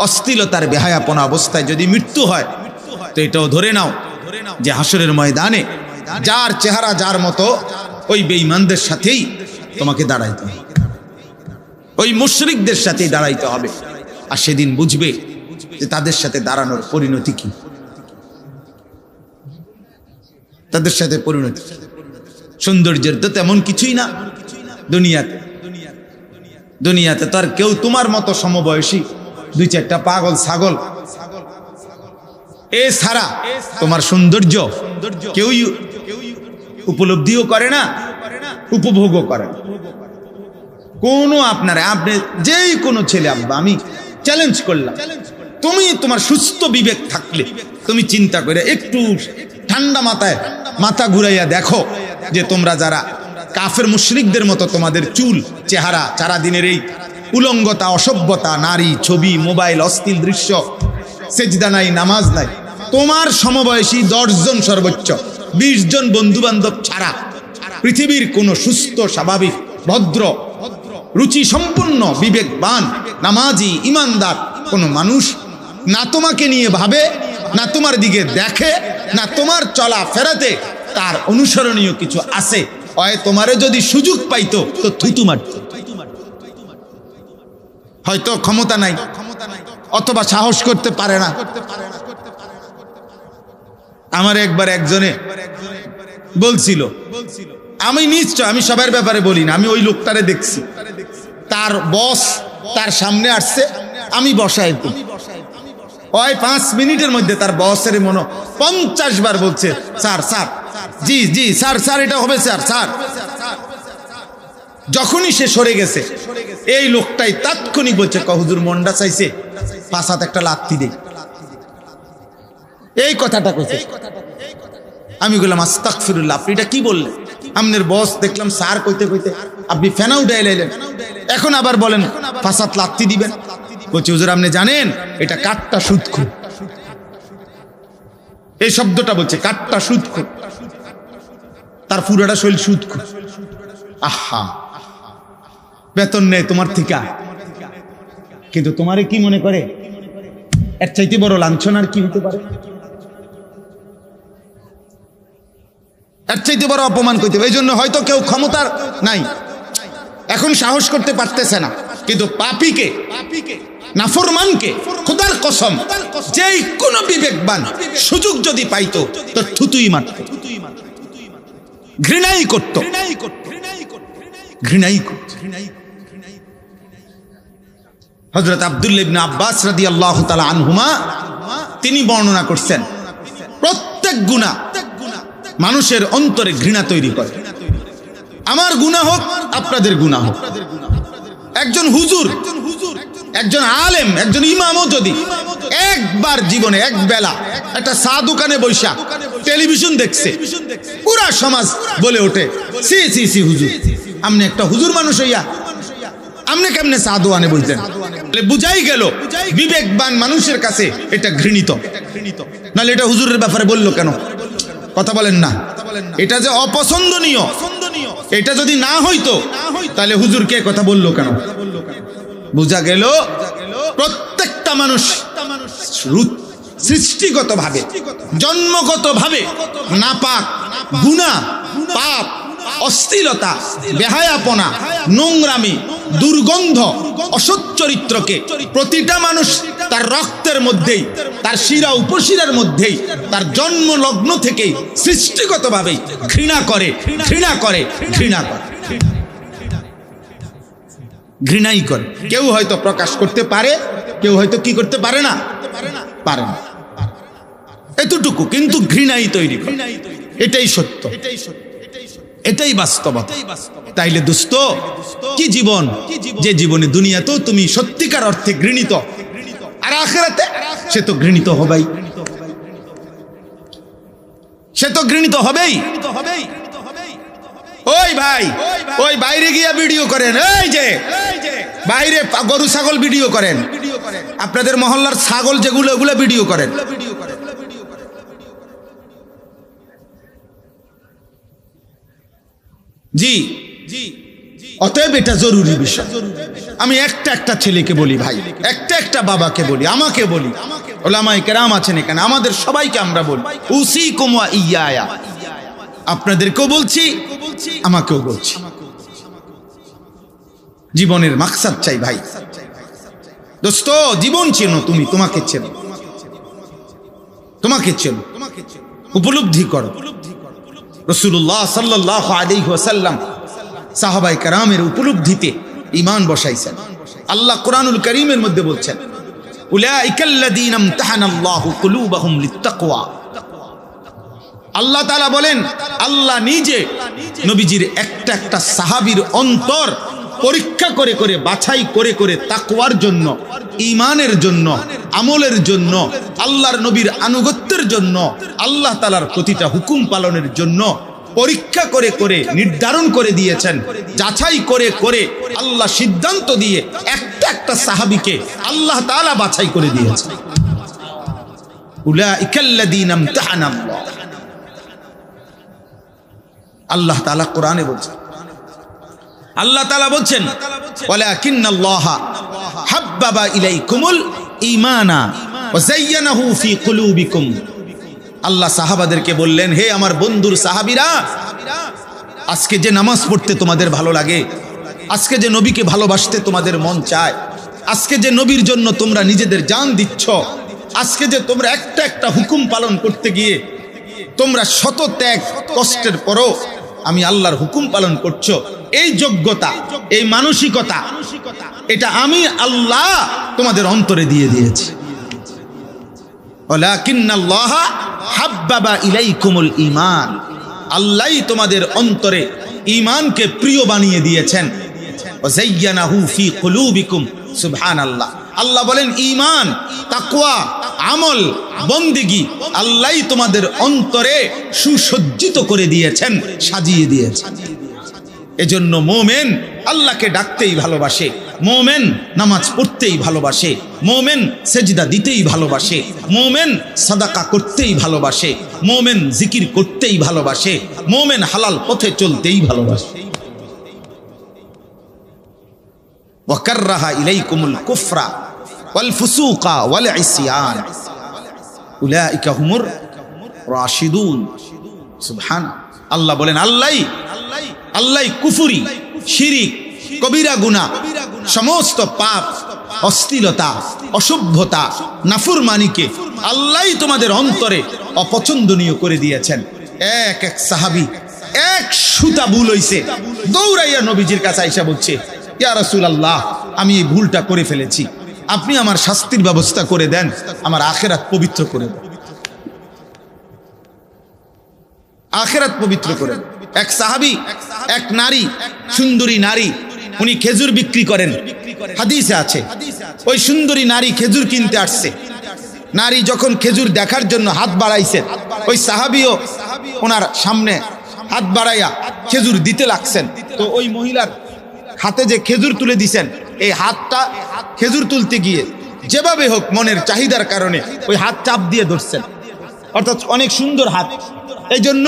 S1: অশ্লীলতার বেহায়াপনা অবস্থায় যদি মৃত্যু হয়, তো এটাও ধরে নাও যে হাসরের ময়দানে যার চেহারা যার মতো ওই বেঈমানদের সাথেই তোমাকে দাঁড়াইতে হবে, ওই মুশরিকদের সাথেই দাঁড়াইতে হবে। আর সেদিন বুঝবে যে তাদের সাথে দাঁড়ানোর পরিণতি কি, তাদের সাথে পরিণতি। সৌন্দর্যের তো তেমন কিছুই না দুনিয়াতে। দুনিয়াতে তো আর কেউ তোমার মতো সমবয়সী 2-4টা পাগল ছাগল এ ছাড়া তোমার সৌন্দর্য কেউ উপলব্ধিও করে না, উপভোগও করে না। কোনো আপনি যেই কোনো ছেলে, আব্বা আমি চ্যালেঞ্জ করলাম, তুমি তোমার সুস্থ বিবেক থাকলে তুমি চিন্তা করে একটু ঠান্ডা মাথায় মাথা ঘুরাইয়া দেখো যে তোমরা যারা কাফের মুশরিকদের মতো তোমাদের চুল, চেহারা, সারাদিনের এই উলঙ্গতা, অসভ্যতা, নারী ছবি, মোবাইল, অশ্লীল দৃশ্য, সেজদা নাই, নামাজ নাই, তোমার সমবয়সী 10 জন সর্বোচ্চ 20 জন বন্ধু বান্ধব ছাড়া পৃথিবীর কোন সুস্থ, স্বাভাবিক, ভদ্র, রুচি সম্পন্ন, বিবেকবান, নামাজি, ইমানদার কোন মানুষ না তোমাকে নিয়ে ভাবে, না তোমার দিকে দেখে, না তোমার চলা ফেরাতে তার অনুসরণীয় কিছু আছে। হয় তোমারে যদি সুযোগ পাইতো তো থুতু মারত, হয়তো ক্ষমতা নাই অথবা সাহস করতে পারে না। আমার একবার একজনে বলছিল, আমি নিশ্চয়, আমি সবার ব্যাপারে বলি না, আমি ওই লোকটারে দেখছি, তার বস তার সামনে আসছে, আমি বসাই তো ওই 5 মিনিটের মধ্যে তার বসের মনে 50 বার বলছে স্যার স্যার, জি জি স্যার স্যার, এটা হবে স্যার স্যার। যখনই সে সরে গেছে এই লোকটাই তাৎক্ষণিক বলছে, হুজুর মন্ডা চাইছে, 5 হাত একটা লাথি দেই, এই কথাটা কইছে। আমি বললাম আস্তাগফিরুল্লাহ, আপনি এটা কি বললেন? আমনের বস দেখলাম স্যার কইতে কইতে আপনি ফেনা উঠে এলেন, এখন আবার বলেন 5 হাত লাথি দিবেন। বলছি হুজুর আপনি জানেন এটা কাট্টা সুদখোর, এই শব্দটা বলছে কাট্টা সুদখোর, তার পুরোটা শরীর সুদখোর। আহা, বেতন নেই তোমার থেকে, কিন্তু তোমারে কি মনে করে এর চাইতে বড় লাঞ্ছনা আর কি হতে পারে? এর চাইতে বড় অপমান করতে হবে। এই জন্য হয়তো কেউ ক্ষমতার নাই, এখন সাহস করতে পারতেছে না, কিন্তু পাপীকে, নাফরমানকে খোদার কসম যেই কোন বিবেকবান সুযোগ যদি পাইতো তো থুতুই মারত, ঘৃণাই করত। ঘৃণাই করছে। হযরত আব্দুল্লাহ ইবনে আব্বাস রাদিয়াল্লাহু তাআলা আনহুমা তিনি বর্ণনা করছেন, প্রত্যেক গুনাহ মানুষের অন্তরে ঘৃণা তৈরি করে। আমার গুনাহ হোক, আপনাদের গুনাহ হোক, একজন হুজুর, একজন আলেম, একজন ইমামও যদি একবার জীবনে এক বেলা একটা চা দোকানে বৈশা টেলিভিশন দেখছে, পুরা সমাজ বলে ওঠে, সি সি সি হুজুর, আমনে একটা হুজুর মানুষ হইয়া আমনে কেমনে চা দোকানে বইতেন, বুঝাই গেল বিবেকবান মানুষের কাছে এটা ঘৃণিত। নাহলে এটা হুজুরের ব্যাপারে বললো কেন? কথা বলেন না, এটা যে অপছন্দনীয়, এটা যদি না হইতো তাহলে হুজুরকে কথা বললো কেন? বুঝা গেল প্রত্যেকটা মানুষ সৃষ্টিগতভাবে, জন্মগতভাবে নাপাক, গুনাহ, পাপ, অশ্লীলতা, বেহায়াপনা, নোংরামি, দুর্গন্ধ, অসৎ চরিত্রকে প্রতিটা মানুষ তার রক্তের মধ্যেই, তার শিরা উপশিরার মধ্যেই, তার জন্ম লগ্ন থেকেই সৃষ্টিগতভাবে ঘৃণা করে, ঘৃণা করে, ঘৃণা করে, ঘৃণাই করে। কেউ হয়তো প্রকাশ করতে পারে, কেউ হয়তো কি করতে পারে না, পারে না, এতটুকু, কিন্তু ঘৃণাই তৈরি করে। এটাই সত্য, এটাই বাস্তবতা। তাইলে দোস্ত, কি জীবন, যে জীবনে দুনিয়াতেও তুমি সত্যিকার অর্থে ঘৃণিত, আর আখিরাতে সে তো ঘৃণিত হবেই, সে তো ঘৃণিত হবেই। ওই ভাই, ওই বাইরে গিয়া ভিডিও করেন, এই যে বাইরে গরু ছাগল ভিডিও করেন, আপনাদের মহল্লার ছাগল যেগুলো, ওগুলো ভিডিও করেন। জি, অতএব এটা জরুরি বিষয়। আমি একটা ছেলেকে বলি ভাই, একটা বাবাকে বলি, আমাকে বলি, ওলামায়ে কেরাম আছেন এখানে, আমাদের সবাইকে আমরা বলি, উসিকুম ওয়া ইয়্যায়া, আপনাদেরকেও বলছি, আমাকেও বলছি, জীবনের মাকসাদ চাই ভাই। দোস্ত, জীবন চেনো তুমি, তোমাকে চেনো, তোমাকে চেনো, উপলব্ধি করো। রাসূলুল্লাহ সাল্লাল্লাহু আলাইহি ওয়াসাল্লাম সাহাবায়ে কেরামের উপলব্ধিতে ঈমান বসাইছেন। আল্লাহ কোরআনুল কারীমের মধ্যে বলছেন, উলাইকাল্লাযীনা ইমতাহানাল্লাহু কুলুবাহুম লিত্তাকওয়া। আল্লাহ তাআলা বলেন, আল্লাহ নিজে নবীজির একটা সাহাবীর অন্তর পরীক্ষা করে করে, বাছাই করে করে তাকওয়ার জন্য, ঈমানের জন্য, আমলের জন্য, আল্লাহর নবীর আনুগত্যের জন্য, আল্লাহ তাআলার প্রতিটা হুকুম পালনের জন্য পরীক্ষা করে করে নির্ধারণ করে দিয়েছেন, যাচাই করে করে আল্লাহ সিদ্ধান্ত দিয়ে একটা সাহাবীকে আল্লাহ তাআলা বাছাই করে দিয়েছেন। উলাইকাল্লাযীনা ইমতাহানাল্লাহ, আল্লাহ তাআলা কোরআনে বলছেন, আল্লাহ তাআলা বলছেন, ওয়ালাকিন্নাল্লাহা হাব্বাবা ইলাইকুমুল ঈমানা ওয়া যায়্যানাহু ফি কুলুবিকুম। আল্লাহ সাহাবাদেরকে বললেন, হে আমার বন্ধুর সাহাবীরা, আজকে যে নামাজ পড়তে তোমাদের ভালো লাগে, আজকে যে নবীকে ভালোবাসতে তোমাদের মন চায়, আজকে যে নবীর জন্য তোমরা নিজেদের জান দিচ্ছ, আজকে যে তোমরা একটা হুকুম পালন করতে গিয়ে তোমরা শত ত্যাগ কষ্টের পরও আমি আল্লাহর হুকুম পালন করছো, এই যোগ্যতা, এই মানসিকতা, এটা আমি আল্লাহ তোমাদের অন্তরে দিয়ে দিয়েছি। ওয়ালাকিন্নাল্লাহা হাব্বাবা ইলাইকুমুল ঈমান, আল্লাহই তোমাদের অন্তরে ঈমানকে প্রিয় বানিয়ে দিয়েছেন। ওয়া যায়্যানাহু ফি কুলুবিকুম, সুবহানাল্লাহ। আল্লাহ বলেন, ঈমান, তাকওয়া, আমল, বন্দেগী আল্লাহই তোমাদের অন্তরে সুসজ্জিত করে দিয়েছেন, সাজিয়ে দিয়েছেন। এজন্য মোমেন আল্লাহকে ডাকতেই ভালোবাসে, মোমেন নামাজ পড়তেই ভালোবাসে, মোমেন সেজদা দিতেই ভালোবাসে, মোমেন সাদাকা করতেই ভালোবাসে, মোমেন জিকির করতেই ভালোবাসে, মোমেন হালাল পথে চলতেই ভালোবাসে। ওয়াকাররাহা ইলাইকুমুল কুফরা ওয়াল ফুসুকা ওয়াল ইসয়ান উলাইকা হুমুর রাশিদুন। সুবহান আল্লাহ বলেন, আল্লাহ কুফরি, শিরিক, কবিরা গুনাহ, সমস্ত পাপ, অশ্লীলতা, অসভ্যতা, নাফরমানিকে আল্লাহই তোমাদের অন্তরে অপছন্দনীয় করে দিয়েছেন। এক সাহাবী এক সুতা ভুল হইছে, দৌড়াইয়া নবীজির কাছে আইসা বলছে, ইয়া রাসূলুল্লাহ, আমি এই ভুলটা করে ফেলেছি, আপনি আমার শাস্তির ব্যবস্থা করে দেন, আমার আখিরাত পবিত্র করে দেন, আখিরাত পবিত্র করে দেন। এক সাহাবী, এক নারী, সুন্দরী নারী, উনি খেজুর বিক্রি করেন, হাদিসে আছে। ওই সুন্দরী নারী খেজুর কিনতে আসছে। নারী যখন খেজুর দেখার জন্য হাত বাড়াইছেন, ওই সাহাবীও ওনার সামনে হাত বাড়াইয়া খেজুর দিতে লাগছেন। তো ওই মহিলার হাতে যে খেজুর তুলে দিছেন, এই হাতটা খেজুর তুলতে গিয়ে যেভাবে হোক মনের চাহিদার কারণে ওই হাত চাপ দিয়ে ধরছেন, অর্থাৎ অনেক সুন্দর হাত, এই জন্য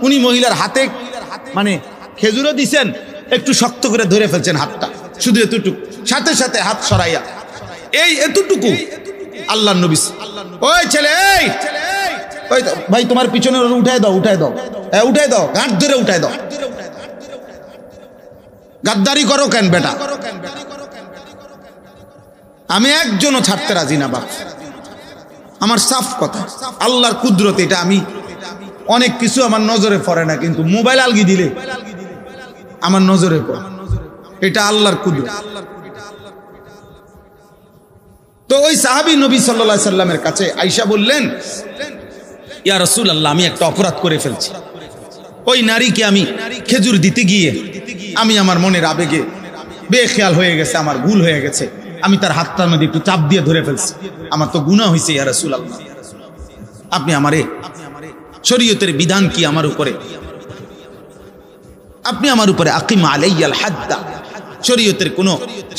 S1: উনি মহিলার হাতে মানে খেজুরও দিছেন, একটু শক্ত করে ধরে ফেলছেন হাতটা, শুধু এতটুকু, সাথে সাথে হাত সরাইয়া এই এতটুকু আল্লাহর নবী, ওই ছেলে, এই ওই ভাই তোমার পিছনে উঠায় দাও, উঠায় দাও, উঠায় দাও, গাঁট ধরে উঠায় দাও, গাদ্দারি করো কেন বেটা? আমি একজনও ছাড়তে রাজি না বাপ, আমার সাফ কথা, আল্লাহর কুদরত এটা। আমি অনেক কিছু আমার নজরে পড়ে না, কিন্তু মোবাইল আলগি দিলে আমার নজরে পড়ে, এটা আল্লাহর কুদরত। তো ওই সাহাবী নবী সাল্লাল্লাহু আলাইহি সাল্লামের কাছে আয়েশা বললেন, ইয়া রাসূলুল্লাহ, আমি একটা অপরাধ করে ফেলছি। ওই নারীকে আমি খেজুর দিতে গিয়ে আমি আমার মনের আবেগে বেখেয়াল হয়ে গেছে, আমার ভুল হয়ে গেছে, আমি তার হাতটার মধ্যে একটু চাপ দিয়ে ধরে ফেলছি, আমার তো গুনাহ হয়েছে ইয়া রাসূলুল্লাহ, আপনি আমারে শরীয়তের বিধান কি আমার উপরে, আপনি আমার উপরে আকিম আলাইয়াল হাদ্দা, শরীয়তের কোনো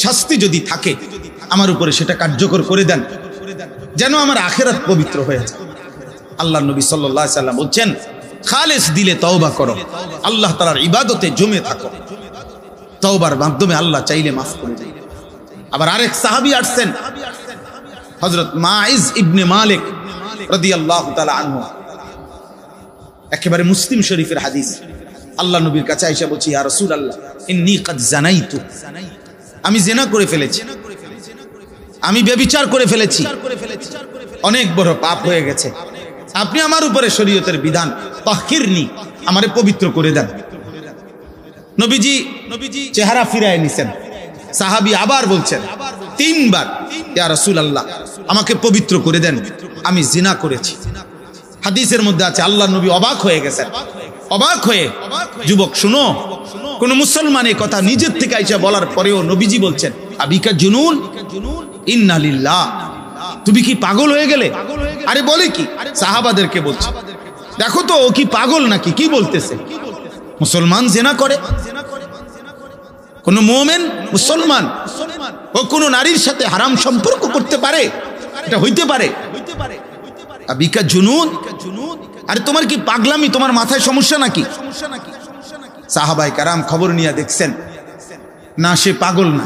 S1: শাস্তি যদি থাকে আমার উপরে সেটা কার্যকর করে দেন, যেন আমার আখিরাত পবিত্র হয়ে যায়। আল্লাহর নবী সাল্লাল্লাহু আলাইহি সাল্লাম বলছেন, খালেস দিলে তওবা করো, আল্লাহ তাআলার ইবাদতে জমে থাকো, তওবার মাধ্যমে আল্লাহ চাইলে মাফ করে দেয়। আবার আরেক সাহাবী আসছেন, হযরত মাইজ ইবনে মালিক রাদিয়াল্লাহু তাআলা আনহু, একেবারে মুসলিম শরীফের হাদিস। আল্লাহ নবীর কাছে আয়েশা বলছি, ইয়া রাসূলুল্লাহ, ইন্নী কাদ জানাইতু, আমি জিনা করে ফেলেছি, আমি ব্যভিচার করে ফেলেছি, অনেক বড় পাপ হয়ে গেছে, আপনি আমার উপরে শরীয়তের বিধান তাহকিরনি, আমারে পবিত্র করে দেন। নবীজি চেহারা ফিরায় নিছেন। সাহাবী আবার বলছেন 3 বার, ইয়া রাসূলুল্লাহ, আমাকে পবিত্র করে দেন, আমি জিনা করেছি। হাদিসের মধ্যে আছে আল্লাহর নবী অবাক হয়ে গেছেন। অবাক হয়ে, যুবক শুনো, কোন মুসলমান এই কথা নিজের থেকে আইসা বলার পরেও নবীজি বলছেন, আবিকা জুনুন, ইন্না লিল্লাহ, তুমি কি পাগল হয়ে গেলে? আরে বলে কি? সাহাবাদেরকে বলছে, দেখো তো ও কি পাগল নাকি, কি বলতেছে? মুসলমান জিনা করে, কোন মুমিন মুসলমান ও কোন নারীর সাথে হারাম সম্পর্ক করতে পারে? এটা হইতে পারে? আবিকা জুনুন, আরে তোমার কি পাগলামি, তোমার মাথায় সমস্যা নাকি? সাহাবায়ে কেরাম খবর নিয়ে দেখছেন, না সে পাগল না।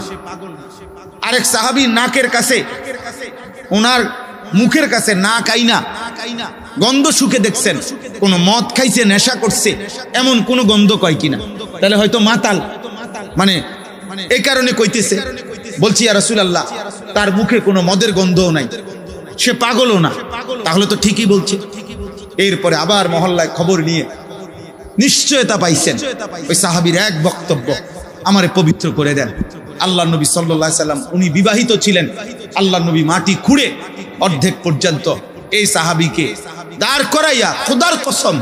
S1: আরেক সাহাবী নাকের কাছে, ওনার মুখের কাছে নাক আইনা গন্ধ শুকে দেখছেন, কোন মদ খাইছে, নেশা করছে, এমন কোন গন্ধ কয় কিনা, তাহলে হয়তো মাতাল, মানে এই কারণে কইতেছে। বলছি ইয়া রাসূলুল্লাহ, তার মুখে কোনো মদের গন্ধও নাই, সে পাগলও না, তাহলে তো ঠিকই বলছে। এরপরে আবার মহল্লায় খবর নিয়ে নিশ্চয়তা পাইছেন, ওই সাহাবীর এক বক্তব্য, আমারে পবিত্র করে দেন। আল্লাহ নবী সাল্লাল্লাহু আলাইহি সাল্লাম, উনি বিবাহিত ছিলেন, আল্লাহ নবী মাটি খুঁড়ে অর্ধেক পর্যন্ত এই সাহাবীকে দাঁড় করাইয়া খোদার কসম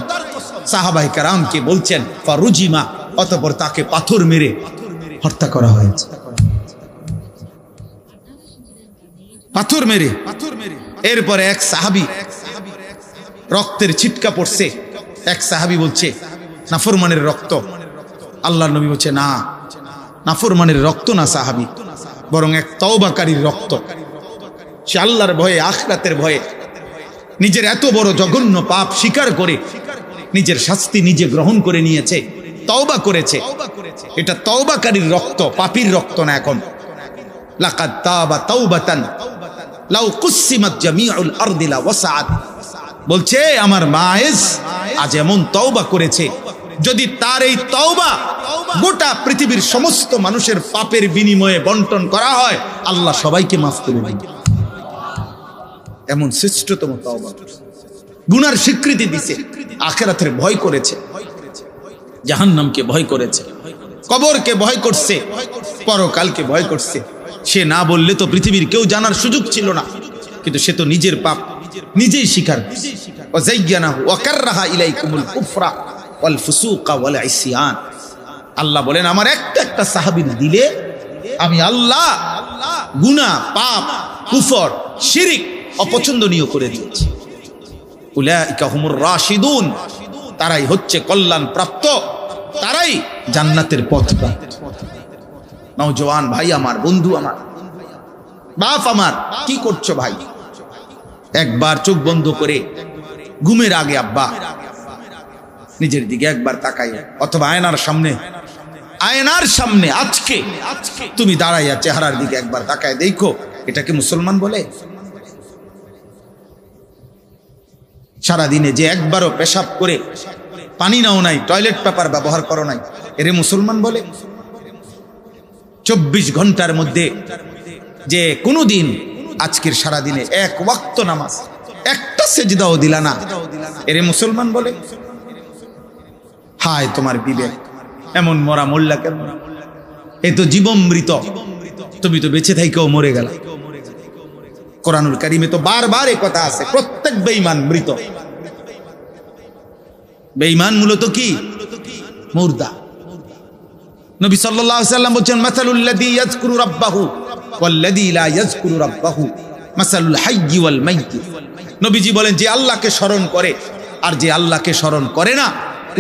S1: সাহাবায়ে কেরামকে বলছেন ফারুজিমা, অতঃপর তাকে পাথর মেরে হত্যা করা হয়েছে, পাথর মেরে। এরপরে এক সাহাবী, রক্তের ছিটকা পড়ছে, এক সাহাবী বলছে নাফরমানের রক্ত। আল্লাহর নবী বলছে না, নাফরমানের রক্ত না সাহাবী, বরং এক তওবাকারীর রক্ত। সে আল্লাহর ভয়ে, আখিরাতের ভয়ে নিজের এত বড় জঘন্য পাপ স্বীকার করে নিজের শাস্তি নিজে গ্রহণ করে নিয়েছে, তওবা করেছে। এটা তওবাকারীর রক্ত, পাপীর রক্ত না। এখন লাকাদ তাবা তাওবাতান লাউ কুসিমাত জামিউল আরদি লা ওয়াসাআত, বলছে আমার মায়েজ আজ এমন তওবা করেছে, যদি তার এই তওবা গোটা পৃথিবীর সমস্ত মানুষের পাপের বিনিময়ে বন্টন করা হয়, আল্লাহ সবাইকে মাফ করে দিবেন। এমন শ্রেষ্ঠতম তওবা, গুনার স্বীকৃতি দিছে, আখিরাতের ভয় করেছে, জাহান্নামকে ভয় করেছে, কবরকে ভয় করছে, পরকালকে ভয় করছে। সে না বললে তো পৃথিবীর কেউ জানার সুযোগ ছিল না, কিন্তু সে তো নিজের পাপ নিজেই স্বীকার করছে। ওয়াযায়্যানাহু ওয়া কাররাহা ইলাইকুমুল কুফরা ওয়াল ফুসুকা ওয়াল ইসয়ান। আল্লাহ বলেন আমার একটা একটা সাহাবীর দিলে আমি আল্লাহ গুনাহ, পাপ, কুফর, শিরক অপছন্দনীয় করে দিয়েছি। উলাইকা হুমুর রাশিদুন, তারাই হচ্ছে কল্যাণ প্রাপ্ত, তারাই জান্নাতের পথপ্রাপ্ত। নওজওয়ান ভাই আমার, বন্ধু আমার, বাপ আমার, কি করছো ভাই? একবার চোখ বন্ধ করে ঘুমের আগে আব্বা নিজের দিকে একবার তাকাই, অথবা আয়নার সামনে আজকে তুমি দাঁড়াইয়া চেহারার দিকে একবার তাকায় দেখো, এটাকে মুসলমান বলে? সারাদিনে যে একবারও পেশাব করে পানি নাও নাই, টয়লেট পেপার ব্যবহার করো নাই, এরে মুসলমান বলে? 24 ঘন্টার মধ্যে যে কোনোদিন আজকের সারাদিনে এক ওয়াক্ত নামাজ, একটা সেজদাও দিলা না, এরে মুসলমান বলে? হায় তোমার বিবেক, এমন মরা মোল্লা কেন? এ তো জীবন মৃত, তুমি তো বেঁচে থাইকেও মরে গেল। কোরআনুল কারীমে তো বারবার এই কথা আছে, প্রত্যেক বেঈমান মৃত। বেঈমান মূলত কি? মুর্দা। নবী সাল্লাল্লাহু আলাইহি ওয়াসাল্লাম বলেন মাসালুল লাযী ইয়াযকুরু রাব্বাহু ওয়াল লাযী লা ইয়াযকুরু রাব্বাহু মাসালুল হাইয়্যি ওয়াল মাইয়্যিত। নবীজি বলেন যে আল্লাহকে স্মরণ করে আর যে আল্লাহকে স্মরণ করে না,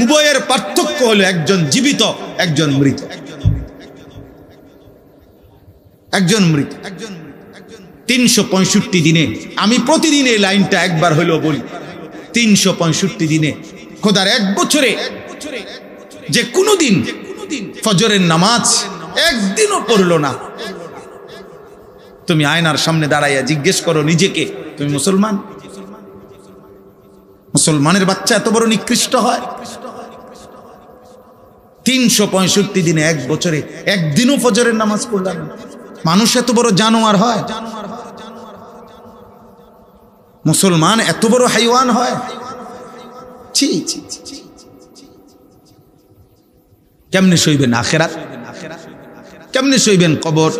S1: উভয়ের পার্থক্য হলো একজন জীবিত, একজন মৃত। একজন মৃত। 365 দিনে, আমি প্রতিদিন এই লাইনটা একবার হইলেও বলি, 365 দিনে খোদার এক বছরে যে কোনোদিন ফজরের নামাজ একদিনও পড়লো না, তুমি আয়নার সামনে দাঁড়াইয়া জিজ্ঞেস করো নিজেকে, তুমি মুসলমান? মুসলমানের বাচ্চা এত বড় নিকৃষ্ট হয়? 365 দিনে এক বছরে একদিনও ফজরের নামাজ পড়লাম না, মানুষ এত বড় জানোয়ার হয়? মুসলমান এত বড় হাইওয়ান হয়? ছি ছি ছি। কেমনে সইবেন আখিরাত? কেমনে সইবেন কবর,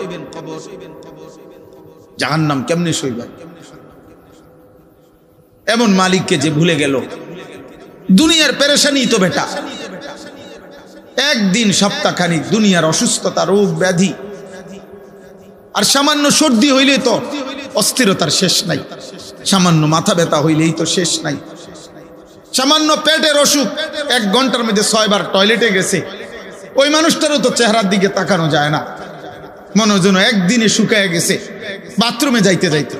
S1: জাহান্নাম? কেমনে সইবেন? এমন মালিককে যে ভুলে গেল। দুনিয়ার পেরেশানি তো বেটা, একদিন সপ্তাহখানিক দুনিয়ার অসুস্থতা, রোগ ব্যাধি, আর সামান্য সর্দি হইলেই তো অস্থিরতার শেষ নাই, সামান্য মাথা ব্যথা হইলেই তো শেষ নাই, সামান্য পেটের অসুখ 1 ঘন্টার মধ্যে 6 বার টয়লেটে গেছে, ওই মানুষটারও তো চেহারার দিকে তাকানো যায় না, মনে যেন একদিনে শুকায় গেছে। বাথরুমে যাইতে যাইতে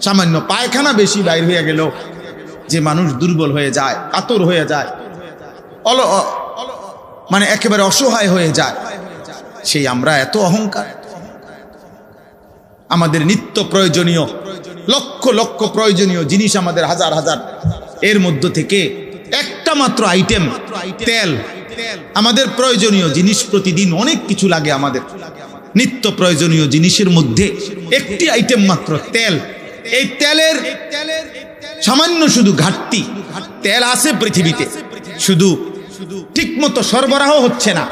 S1: সামান্য পায়খানা বেশি বাইর হয়ে গেল, যে মানুষ দুর্বল হয়ে যায়, কাতর হয়ে যায়, মানে একেবারে অসহায় হয়ে যায়, সেই আমরা এত অহংকার। আমাদের নিত্য প্রয়োজনীয় লক্ষ লক্ষ প্রয়োজনীয় জিনিস, আমাদের হাজার হাজার, এর মধ্য থেকে একটা মাত্র আইটেম তেল। আমাদের প্রয়োজনীয় জিনিস প্রতিদিন অনেক কিছু লাগে, আমাদের নিত্য প্রয়োজনীয় জিনিসের মধ্যে একটি আইটেম মাত্র তেল। এই তেলের সামান্য শুধু ঘাটতি, তেল আছে পৃথিবীতে, শুধু ঠিকমতো সরবরাহ হচ্ছে না,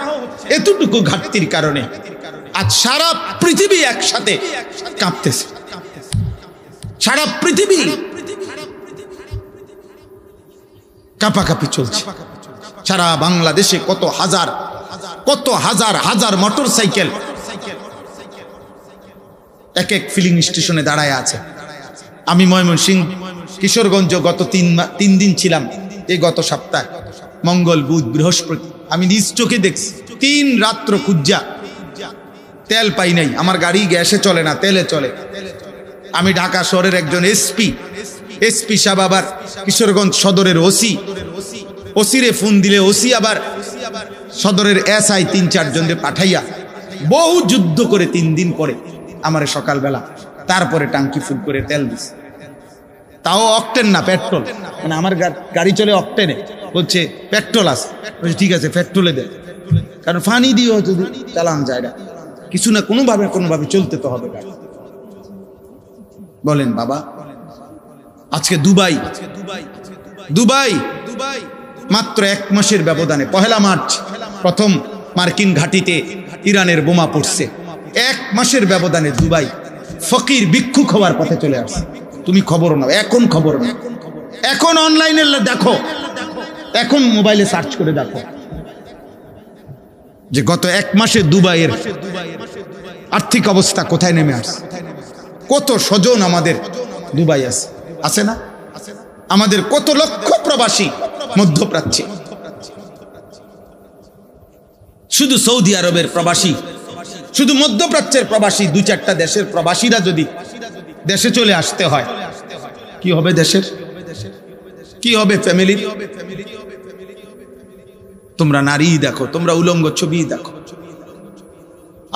S1: এতটুকু ঘাটতির কারণে আজ সারা পৃথিবী একসাথে কাঁপতেছে। সারা পৃথিবী কাঁপাকাঁপি চলছে। সারা বাংলাদেশে কত হাজার হাজার মোটর সাইকেল এক এক ফিলিং স্টেশনে দাঁড়ায় আছে। আমি ময়মনসিংহ, কিশোরগঞ্জ গত 3 দিন ছিলাম। এই গত সপ্তাহে মঙ্গল, বুধ, বৃহস্পতি আমি নিজ চোখে দেখছি 3 রাত্র খুঁজা তেল পাই নাই। আমার গাড়ি গ্যাসে চলে না, তেলে চলে। আমি ঢাকা শহরের একজন এসপি সাহেব, আবার কিশোরগঞ্জ সদরের ওসিরে ফোন দিলে ওসি আবার সদরের SI 3-4 জনকে পাঠাইয়া বহু যুদ্ধ করে 3 দিন পরে আমারে সকালবেলা তারপরে টাঙ্কি ফুল করে তেল দিছে। তাও অকটেন না, পেট্রোল। মানে আমার গাড়ি চলে অকটেনে, বলছে পেট্রোল আছে। বলছে ঠিক আছে, পেট্রোলে দেয়, কারণ ফানি দিয়ে হয়তো চালান যায় না, কিছু না কোনোভাবে চলতে তো হবে গাড়ি। বলেন বাবা, আজকে দুবাই মাত্র 1 মাসের ব্যবধানে 1 মার্চ প্রথম মার্কিন ঘাঁটিতে ইরানের বোমা পড়ছে, 1 মাসের ব্যবধানে দুবাই ফকির ভিক্ষুক হওয়ার পথে চলে আসছে। তুমি খবর নাও, এখন খবর নাও, এখন অনলাইনে দেখো, এখন মোবাইলে সার্চ করে দেখো যে গত 1 মাসে দুবাইয়ের আর্থিক অবস্থা কোথায় নেমে আসছে। কত স্বজন আমাদের দুবাই আছে না? আমাদের কত লক্ষ প্রবাসী মধ্যপ্রাচ্যে, শুধু সৌদি আরবের প্রবাসী, শুধু মধ্যপ্রাচ্যের প্রবাসী, 2-4টা দেশের প্রবাসীরা যদি দেশে চলে আসতে হয়, কি হবে দেশের, কি হবে ফ্যামিলির? তোমরা নারী দেখো, তোমরা উলঙ্গ ছবি দেখো,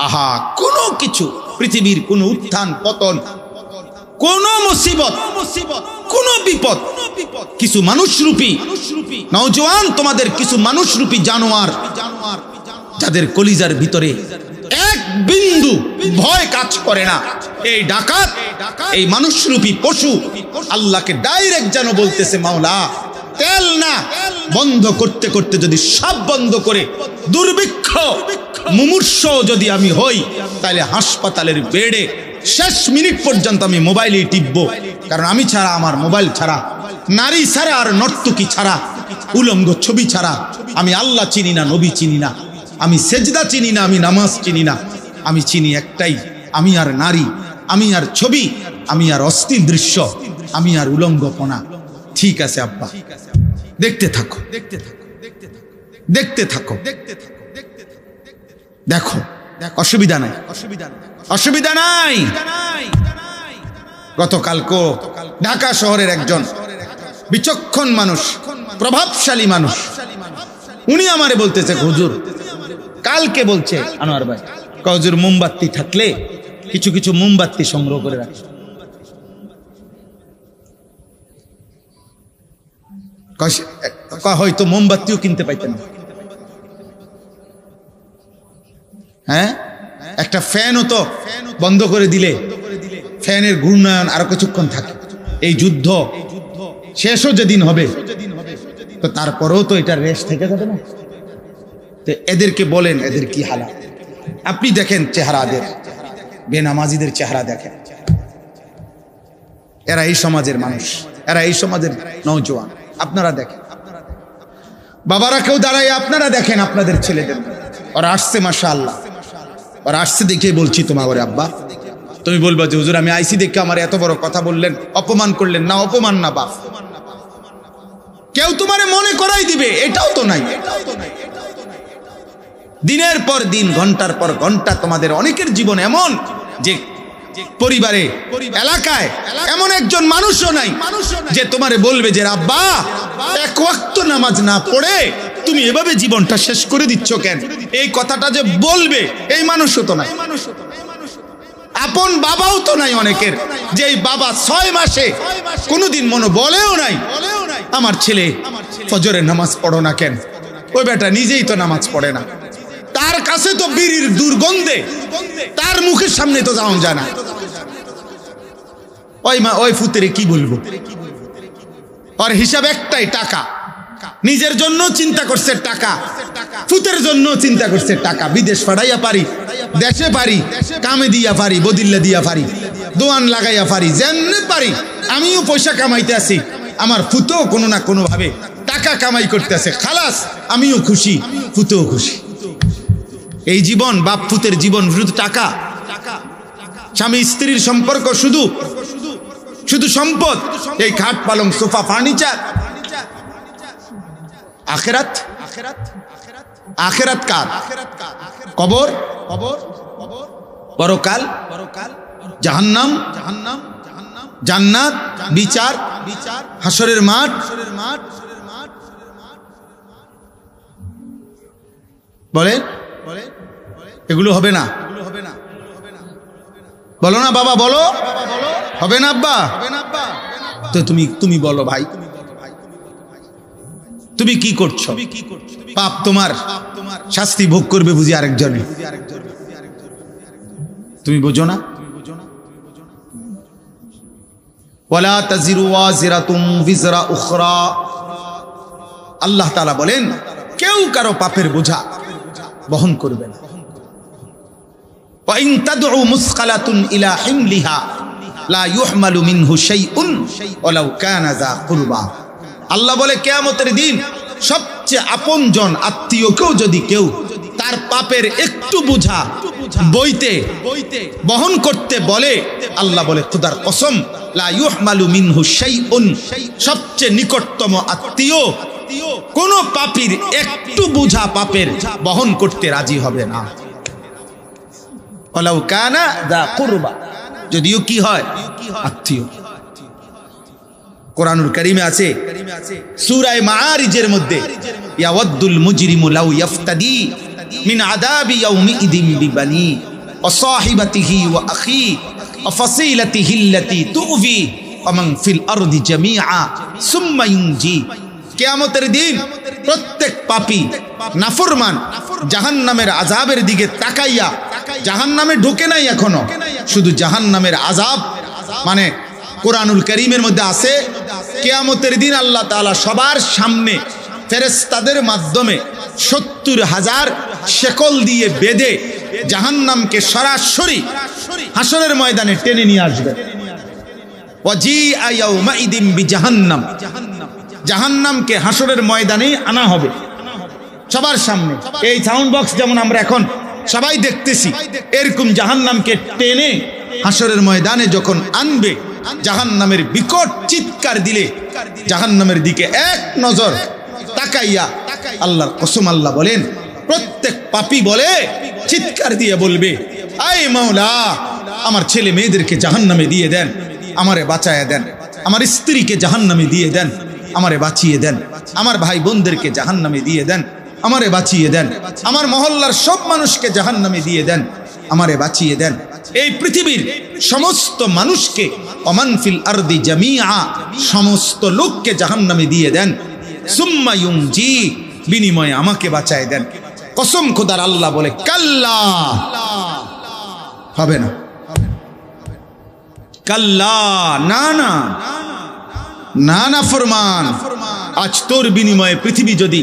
S1: আহা, কোনো কিছু পৃথিবীর কোন উত্থান পতন, কোন মুসিবত, কোন বিপদ, কিছু মানুষরূপী নওজোয়ান, তোমাদের কিছু মানুষরূপী জানোয়ার যাদের কলিজার ভিতরে এক বিন্দু ভয় কাজ করে না, এই ডাকাত, এই মানুষরূপী পশু আল্লাহকে ডাইরেক্ট যেন বলতেছে, মাওলা তেল না বন্ধ করতে করতে যদি সব বন্ধ করে দুর্ভিক্ষ মুমূর্ষ যদি আমি হই, তাহলে হাসপাতালের বেডে শেষ মিনিট পর্যন্ত আমি মোবাইলেই টিপবো, কারণ আমি ছাড়া, আমার মোবাইল ছাড়া, নারী ছাড়া আর নর্তকী ছাড়া, উলঙ্গ ছবি ছাড়া আমি আল্লাহ চিনি না, নবী চিনি না, আমি সেজদা চিনি না, আমি নামাজ চিনি না, আমি চিনি একটাই, আমি আর নারী, আমি আর ছবি, আমি আর অস্থির দৃশ্য, আমি আর উলঙ্গপনা। ঠিক আছে আব্বা, দেখতে থাকো, দেখতে থাকো, দেখো, অসুবিধা নাই, অসুবিধা নাই। গতকালকে ঢাকা শহরের একজন বিচক্ষণ মানুষ, প্রভাবশালী মানুষ, উনি আমারে বলতেছে, হুজুর কালকে বলছে আনোয়ার ভাই, হুজুর মোমবাতি থাকলে কিছু কিছু মোমবাতি সংগ্রহ করে রাখি। হয়তো মোমবাতিও কিনতে পাইতেন না, হ্যাঁ, একটা ফ্যানও তো বন্ধ করে দিলে ফ্যানের ঘূর্ণায়ন আরো কিছুক্ষণ থাকে। এই যুদ্ধ শেষও যেদিন হবে, তো তারপরেও তো এটা রেশ থেকে যাবে না। তো এদেরকে বলেন, এদের কি হালাত আপনি দেখেন, চেহারাদের, বেনামাজিদের চেহারা দেখেন, এরা এই সমাজের মানুষ, এরা এই সমাজের নওজোয়ান। আপনারা দেখেন, বাবারা কেউ দাঁড়ায়, আপনারা দেখেন আপনাদের ছেলেদের, ওরা আসছে, মাশাআল্লাহ, ওরা আসছে দেখে বলছি তোমার ওরে আব্বা, তুমি বলবা যে হুজুর আমি আইসি দেখে আমার এত বড় কথা বললেন, অপমান করলেন। না, অপমান না বাপ, কেউ তোমারে মনে করাই দিবে এটাও তো নাই। দিনের পর দিন, ঘন্টার পর ঘন্টা তোমাদের অনেকের জীবন এমন যে পরিবারে, এলাকায় এমন একজন মানুষও নাই যে তোমারে বলবে যে আব্বা 1 ওয়াক্ত নামাজ না পড়ে তুমি এভাবে জীবনটা শেষ করে দিচ্ছ কেন, এই কথাটা যে বলবে এই মানুষও তো নাই। আপন বাবাও তো নাই অনেকের, যে এই বাবা 6 মাসে কোনোদিন মনে বলেও নাই আমার ছেলে ফজরের নামাজ পড়ো না কেন, ওই বেটা নিজেই তো নামাজ পড়ে না, তার কাছে তো বিড়ির দুর্গন্ধে তার মুখের সামনে তো যাওয়া যায় না। ওই ফুতেরে কি বলবো, ওর হিসাব একটাই, টাকা। নিজের জন্য চিন্তা করছে টাকা, ফুতের জন্য চিন্তা করছে টাকা। বিদেশ পাঠাইয়া পারি, দেশে পারি, কামে দিয়া পারি, বদিল্লা দিয়া পারি, দোয়ান লাগাইয়া পারি, যেমনি পারি আমিও পয়সা কামাইতে আছি, আমার ফুতেও কোনো না কোনো ভাবে টাকা কামাই করতে আছে, খালাস আমিও খুশি, ফুতেও খুশি। এই জীবন, বাপ ফুতের জীবন শুধু টাকা, স্বামী স্ত্রীর সম্পর্ক শুধু শুধু সম্পদ, এই খাট পালং সোফা ফার্নিচার। আখেরাত, আখেরাত কার? কবর, পরকাল, জাহান্নাম, জান্নাত, বিচার, হাসরের মাঠ। বলেন এগুলো হবে না? বলো না বাবা, বলো হবে না আব্বা? তো তুমি বলো ভাই, তুমি কি করছো? পাপ তোমার, শাস্তি ভোগ করবে বুঝি আরেকজনে, তুমি বোঝো না? ওয়ালা তাজিরু ওয়াজিরাতুম বিজরা উখরা, আল্লাহ তাআলা বলেন কেউ কারো পাপের বোঝা বহন করবে না। ওয়া ইন তাদউ মুসকালাতুন ইলা হিমলিহা লা ইউহমালু মিনহু শাইউন ওয়ালাউ কানা যা কুরবা। আল্লাহ বলে কিয়ামতের দিন সবচেয়ে আপনজন আত্মীয়কেও যদি কেউ তার পাপের একটু বোঝা বইতে বহন করতে বলে, আল্লাহ বলে খোদার কসম লা ইউহমালু মিনহু শাইউন, সবচেয়ে নিকটতম আত্মীয় কোন পাপীর একটু বোঝা পাপের বহন করতে রাজি হবে না। ওয়ালাউ কানা যা কুরবা, যদিও কি হয় আত্মীয়। কোরআনুল কারীমে আছে সূরা মাআরিজের মধ্যে ইয়াওয়াদ্দুল মুজরিমু লাউ ইফতাদি মিন আযাবি ইয়াউমিইদিন বিবানি ওয়া সাহিবাতিহি ওয়া আখি ওয়া ফাসিলাতিহি আল্লাতী তু'ভি ওয়া মান ফিল আরদি জামিআ সুম্মা ইউনজি। কিয়ামতের দিন প্রত্যেক পাপী নাফরমান জাহান্নামের আযাবের দিকে তাকাইয়া, জাহান্নামে ঢোকে নাই এখনো, শুধু জাহান্নামের আযাব মানে কোরআনুল কারীমের মধ্যে আছে কিয়ামতের দিন আল্লাহ তাআলা সবার সামনে ফেরেশতাদের মাধ্যমে ৭০,০০০ শেকল দিয়ে বেঁধে জাহান্নামকে সরাসরি হাসরের ময়দানে টেনে নিয়ে আসবে। ওয়াজিআ ইয়াউমাইদিন বিজাহান্নাম, জাহান্নামকে হাসরের ময়দানে আনা হবে সবার সামনে। এই সাউন্ড বক্স যেমন আমরা এখন সবাই দেখতেছি, এরকম জাহান্নামকে টেনে হাসরের ময়দানে যখন আনবে, জাহান্নামের বিকট চিৎকার দিলে জাহান্নামের দিকে এক নজর তাকাইয়া আল্লাহর কসম আল্লাহ বলেন প্রত্যেক পাপী বলে চিৎকার দিয়ে বলবে, আয় মাওলা আমার ছেলে মেয়েদেরকে জাহান্নামে দিয়ে দেন, আমারে বাঁচায়া দেন, আমার স্ত্রীকে জাহান্নামে দিয়ে দেন, আমারে বাঁচিয়ে দেন, আমার ভাই বোনদেরকে জাহান্নামে দিয়ে দেন, আমারে বাঁচিয়ে দেন, আমার মহল্লার সব মানুষকে জাহান্নামে দিয়ে দেন, আমারে বাঁচিয়ে দেন। এই পৃথিবীর সমস্ত মানুষকে ওমান ফিল আরদি জামিআ, সমস্ত লোককে জাহান্নামে দিয়ে দেন, সুম্মা ইউনজি, বিনিময়ে আমাকে বাঁচায় দেন। কসম খোদার আল্লাহ বলে কাল্লা, হবে না, কাল্লা, না না না না ফরমান, আজ তোর বিনিময়ে পৃথিবী যদি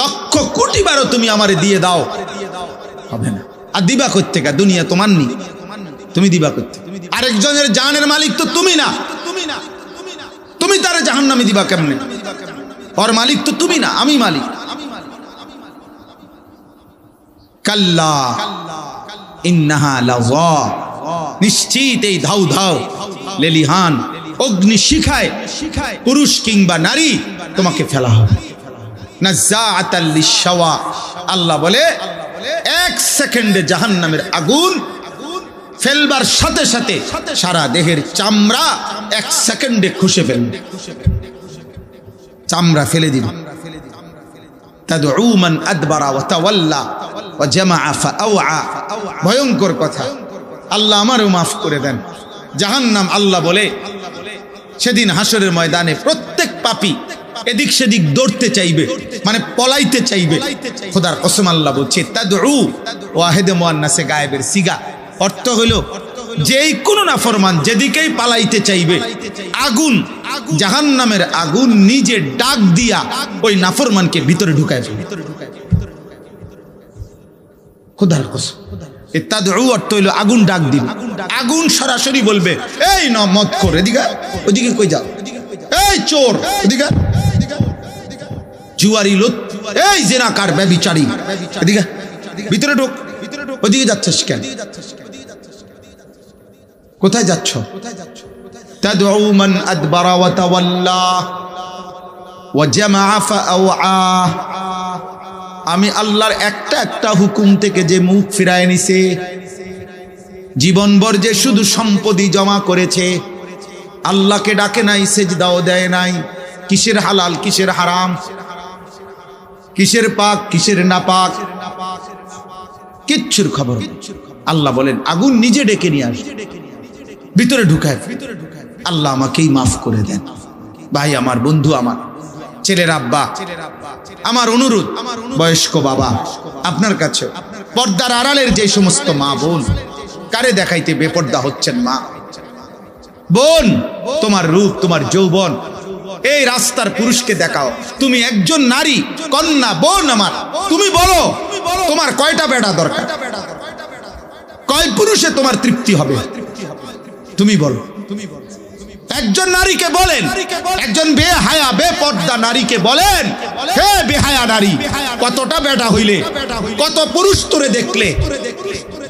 S1: লক্ষ কোটি বারও তুমি আমারে দিয়ে দাও, হবে না। আর দিবা করতে কা, দুনিয়া তোমার নি, তুমি দিবা করতে, আরেকজনের জানের মালিক তো তুমি না, তুমি তারে জাহান্নামে দিবা কেমনে? ওর মালিক তো তুমি না, আমি মালিক। কাল্লা ইন্নাহা লাযা, নিশ্চিত এই ধাউ ধাউ লেলিহান অগ্নি শিখায় পুরুষ কিংবা নারী তোমাকে ফেলা হবে। নাযাআতাল লিশাওয়া, আল্লাহ বলে এক সেকেন্ডে জাহান্নামের আগুন ফেলবার সাথে সাথে সারা দেহের চামড়া এক সেকেন্ডে খুশে ফেলবে, চামড়া ফেলে দিবে। তাদউ মান আদবারা ওয়া তাওয়াল্লা ওয়া জামাআ ফাআওয়া, ভয়ঙ্কর কথা। আল্লাহ আমারও মাফ করে দেন। জাহান্নাম আল্লাহ বলে সেদিন হাসরের ময়দানে প্রত্যেক পাপী এদিক সেদিক দৌড়তে চাইবে, মানে পলাইতে চাইবে। খোদার কসম আল্লাহ বলছে তাদউ, ওয়াহিদে মুআন্নাসে গায়েবের সিগা, অর্থ হলো যেই কোন নাফরমান যেদিকেই পালাইতে চাইবে, আগুন জাহান্নামের আগুন নিজে ডাক দিয়া ওই নাফরমানকে ভিতরে ঢুকায় ফেলবে। খোদার কসম, তাদউ অর্থ হইল আগুন ডাক দিবে, আগুন সরাসরি বলবে এই ন মত করে এদিকে, ওদিকে কই যাও, এই চোর এদিকে, জুয়ারি লোক, এই জিনাকার ব্যভিচারী এদিকে ভিতরে ঢোক, ওদিকে যাচ্ছিস কেন, কোথায় যাচ্ছ? তাদউ মান আদবারা ওয়া তাওয়াল্লা ওয়া জামাআ ফাআওয়া, আমি আল্লাহর একটা একটা হুকুম থেকে যে মুখ ফিরায় নিছে, জীবনভর যে শুধু সম্পত্তি জমা করেছে, আল্লাহকে ডাকে নাই, সেজদাও দেয় নাই, কিসের হালাল কিসের হারাম, কিসের পাক কিসের নাপাক, কিচ্ছুর খবর। আল্লাহ বলেন আগুন নিজে ডেকে নিয়ে আসে, ভিতরে ঢুকায়। আল্লাহ আমাকেই মাফ করে দেন। ভাই আমার, বন্ধু আমার, ছেলের আব্বা, আমার অনুরোধ, বয়স্ক বাবা আপনার কাছে, পর্দার আড়ালের যে সমস্ত মা বোন, কারে দেখাইতে বেপর্দা হচ্ছেন মা বোন, তোমার রূপ তোমার যৌবন এই রাস্তার পুরুষকে দেখাও। তুমি একজন নারী, কন্যা, বোন আমার, তুমি বলো তোমার কয়টা বেটা দরকার, কয় পুরুষে তোমার তৃপ্তি হবে, তুমি বলো। একজন নারীকে বলেন, একজন বেহায়া বেপর্দা নারীকে বলেন, হে বেহায়া নারী, কতটা বেটা হইলে, কত পুরুষ তোরে দেখলে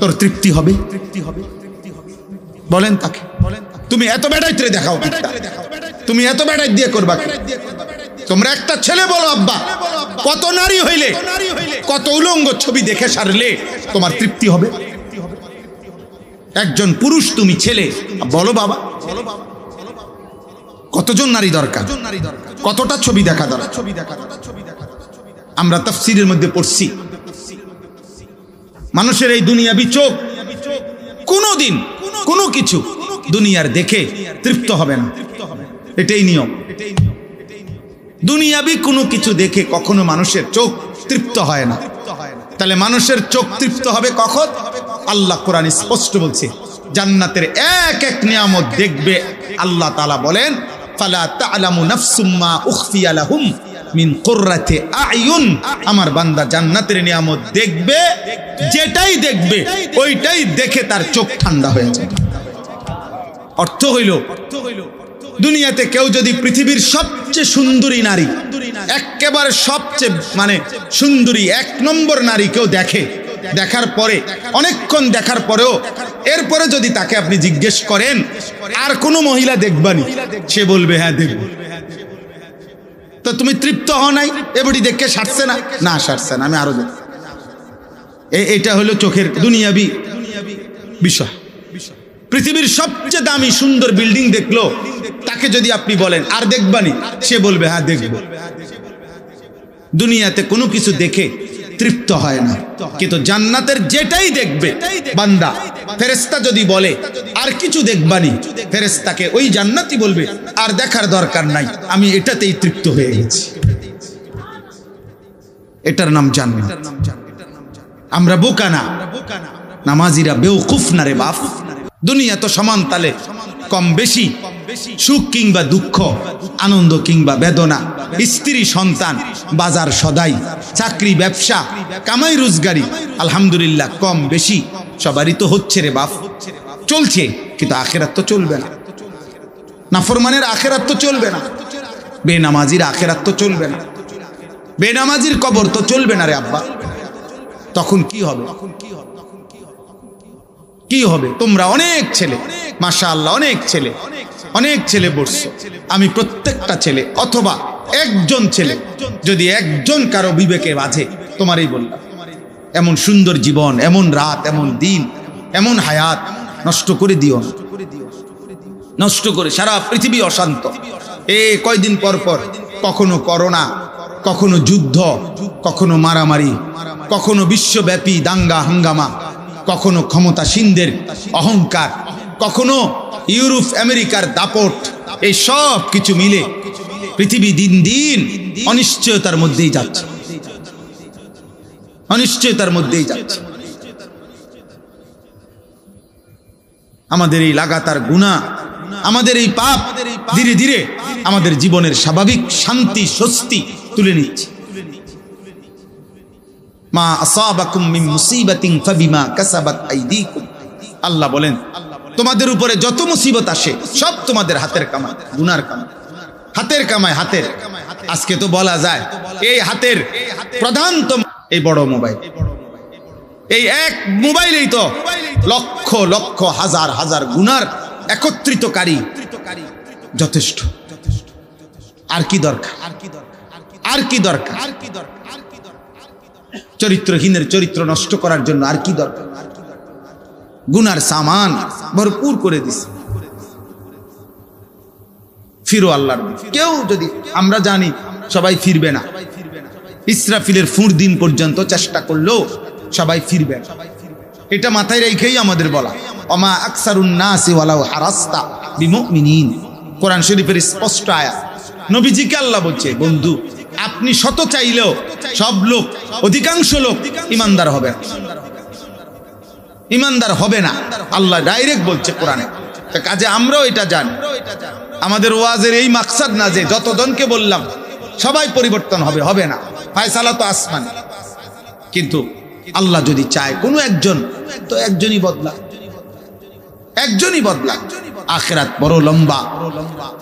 S1: তোর তৃপ্তি হবে, বলেন তাকে। তুমি এত বেটাই তোরে দেখাও, তুমি এত বেটাই দিয়ে করবা। তোমরা একটা ছেলে বলো, আব্বা কত নারী হইলে, কত উলঙ্গ ছবি দেখে সারলে তোমার তৃপ্তি হবে। একজন পুরুষ তুমি ছেলে বলো, বাবা কতজন নারী দরকার, কতটা ছবি দেখা দরকার। আমরা তাফসীরের মধ্যে পড়ছি, মানুষের এই দুনিয়াবি চোখ কোনোদিন কোনো কিছু দুনিয়ার দেখে তৃপ্ত হবে না, এটাই নিয়ম। দুনিয়াবি কোনো কিছু দেখে কখনো মানুষের চোখ তৃপ্ত হয় না। তাহলে মানুষের চোখ তৃপ্ত হবে কখন? আল্লাহ কোরআনে স্পষ্ট বলছে, জান্নাতের এক এক নিয়ামত দেখবে। আল্লাহ তাআলা বলেন, ফালা তা'লামু নাফসুম মা উখফিয়া লাহুম মিন কুররাতি আ'য়ুন। আমার বান্দা জান্নাতের নিয়ামত দেখবে, যেটাই দেখবে ওইটাই দেখে তার চোখ ঠান্ডা হয়ে যাবে। অর্থ হইল, দুনিয়াতে কেউ যদি পৃথিবীর সবচেয়ে সুন্দরী নারী, একেবারে সবচেয়ে সুন্দরী এক নম্বর নারী কেউ দেখে, দেখার পরে অনেকক্ষণ দেখার পরেও এরপরে যদি তাকে আপনি জিজ্ঞেস করেন আর কোনো মহিলা দেখবানি, সে বলবে হ্যাঁ দেখব। তো তুমি তৃপ্ত হও নাই? এবারই দেখে সারছে না? না সারছে না, আমি আরো দেখব। এটা হলো চোখের দুনিয়াবি বিষয়। পৃথিবীর সবচেয়ে দামি সুন্দর বিল্ডিং দেখলো, তাকে যদি আপনি বলেন আর দেখবানি, সে বলবে হ্যাঁ দেখব। দুনিয়াতে কোনো কিছু দেখে তৃপ্ত হয় না, কিন্তু জান্নাতের যেটাই দেখবে বান্দা, ফেরেশতা যদি বলে আর কিছু দেখবানি, ফেরেশতাকে ওই জান্নাতই বলবে আর দেখার দরকার নাই, আমি এটাতেই তৃপ্ত হয়ে গেছি। এটার নাম জান্নাত। আমরা বোকা না, নামাজিরা বেওকুফ না রে বাপ। দুনিয়া তো সমান তালে কম বেশি, সুখ কিংবা দুঃখ, আনন্দ কিংবা বেদনা, স্ত্রী সন্তান, বাজার সদাই, চাকরি ব্যবসা, কামাই রোজগারি, আলহামদুলিল্লাহ কম বেশি সবারই তো হচ্ছে রে বাপ, চলছে। কিন্তু আখেরাত তো চলবে না, নাফরমানের আখেরাত তো চলবে না, বেনামাজির আখেরাত তো চলবে না, বেনামাজির কবর তো চলবে না রে আব্বা। তখন কি হবে? কি হবে? তোমরা অনেক ছেলে, মাশাআল্লাহ অনেক ছেলে বসছো, আমি প্রত্যেকটা ছেলে অথবা একজন ছেলে, যদি একজন কারো বিবেকে বাজে, তোমারই বললাম, এমন সুন্দর জীবন, এমন রাত, এমন দিন, এমন হায়াত নষ্ট করে দিও না। নষ্ট করে সারা পৃথিবী অশান্ত। কয়দিন পর পর কখনো করোনা, কখনো যুদ্ধ, কখনো মারামারি, কখনো বিশ্বব্যাপী দাঙ্গা হাঙ্গামা, কখনো ক্ষমতাসীনদের অহংকার, কখনো ইউরোপ আমেরিকার দাপট, এই সব কিছু মিলে পৃথিবী দিন দিন অনিশ্চয়তার মধ্যেই যাচ্ছে, অনিশ্চয়তার মধ্যেই যাচ্ছে। আমাদের এই লাগাতার গুনাহ, আমাদের এই পাপ ধীরে ধীরে আমাদের জীবনের স্বাভাবিক শান্তি স্বস্তি তুলে নিচ্ছে। মা আসাবাকুম মিন মুসিবাতিন ফাবিমা কাসাবাত আইদিকুম। আল্লাহ বলেন, তোমাদের উপরে যত মুসিবত আসে সব তোমাদের হাতের কামাই, গুনার কামাই, হাতের কামাই। হাতের, আজকে তো বলা যায় এই হাতের প্রধানতম এই বড় মোবাইল, এই এক মোবাইলেই তো লক্ষ লক্ষ হাজার হাজার গুনার একত্রিতকারী যথেষ্ট। আর কি দরকার? আর কি দরকার? চরিত্রহীনের চরিত্র নষ্ট করার জন্য আর কি দরকার? গুনার সামান ভরপুর করে দিছে। ফিরো আল্লাহর। কেউ যদি, আমরা জানি সবাই ফিরবে না, ইসরাফিলের ফুঁড় দিন পর্যন্ত চেষ্টা করলেও সবাই ফিরবে না, এটা মাথায় রেখেই আমাদের বলা। ওমা আকসারুন নাসি ওয়ালাউ হারাস্তা বিমুমিনিন, কোরআন শরীফের স্পষ্ট আয়াত। নবীজিকে আল্লাহ বলছে, বন্ধু আপনি শত চাইলেও সব লোক, অধিকাংশ লোক ইমানদার হবে না, ইমানদার হবে না। আল্লাহ ডাইরেক্ট বলছে কোরআনে। কাজে আমরাও এটা জানি, আমাদের ওয়াজের এই মাকসাদ না যে যতজনকে বললাম সবাই পরিবর্তন হবে, হবে না, ফায়সালা তো আসমানি। কিন্তু আল্লাহ যদি চায় কোনো একজন, তো একজনই বদলা, একজনই বদলা। আখিরাত বড় লম্বা,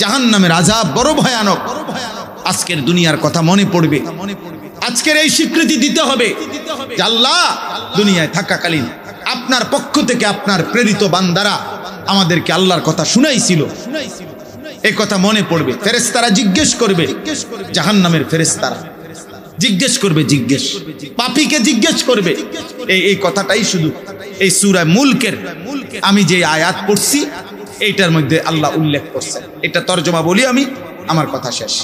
S1: জাহান্নামের আযাব বড় ভয়ানক। আজকের দুনিয়ার কথা মনে পড়বে, আজকের এই স্বীকৃতি দিতে হবে যে আল্লাহ দুনিয়ায় থাকাকালীন আপনার পক্ষ থেকে আপনার প্রেরিত বান্দারা আমাদেরকে আল্লাহর কথা শুনাইছিল, এই কথা মনে পড়বে। ফেরেশতারা জিজ্ঞেস করবে, জাহান্নামের ফেরেশতারা জিজ্ঞেস করবে, জিজ্ঞেস পাপীকে জিজ্ঞেস করবে। এই কথাটাই শুধু এই সূরা মুলকের আমি যে আয়াত পড়ছি এইটার মধ্যে আল্লাহ উল্লেখ করছেন। এটা তরজমা বলি আমি, আমার কথা শেষ।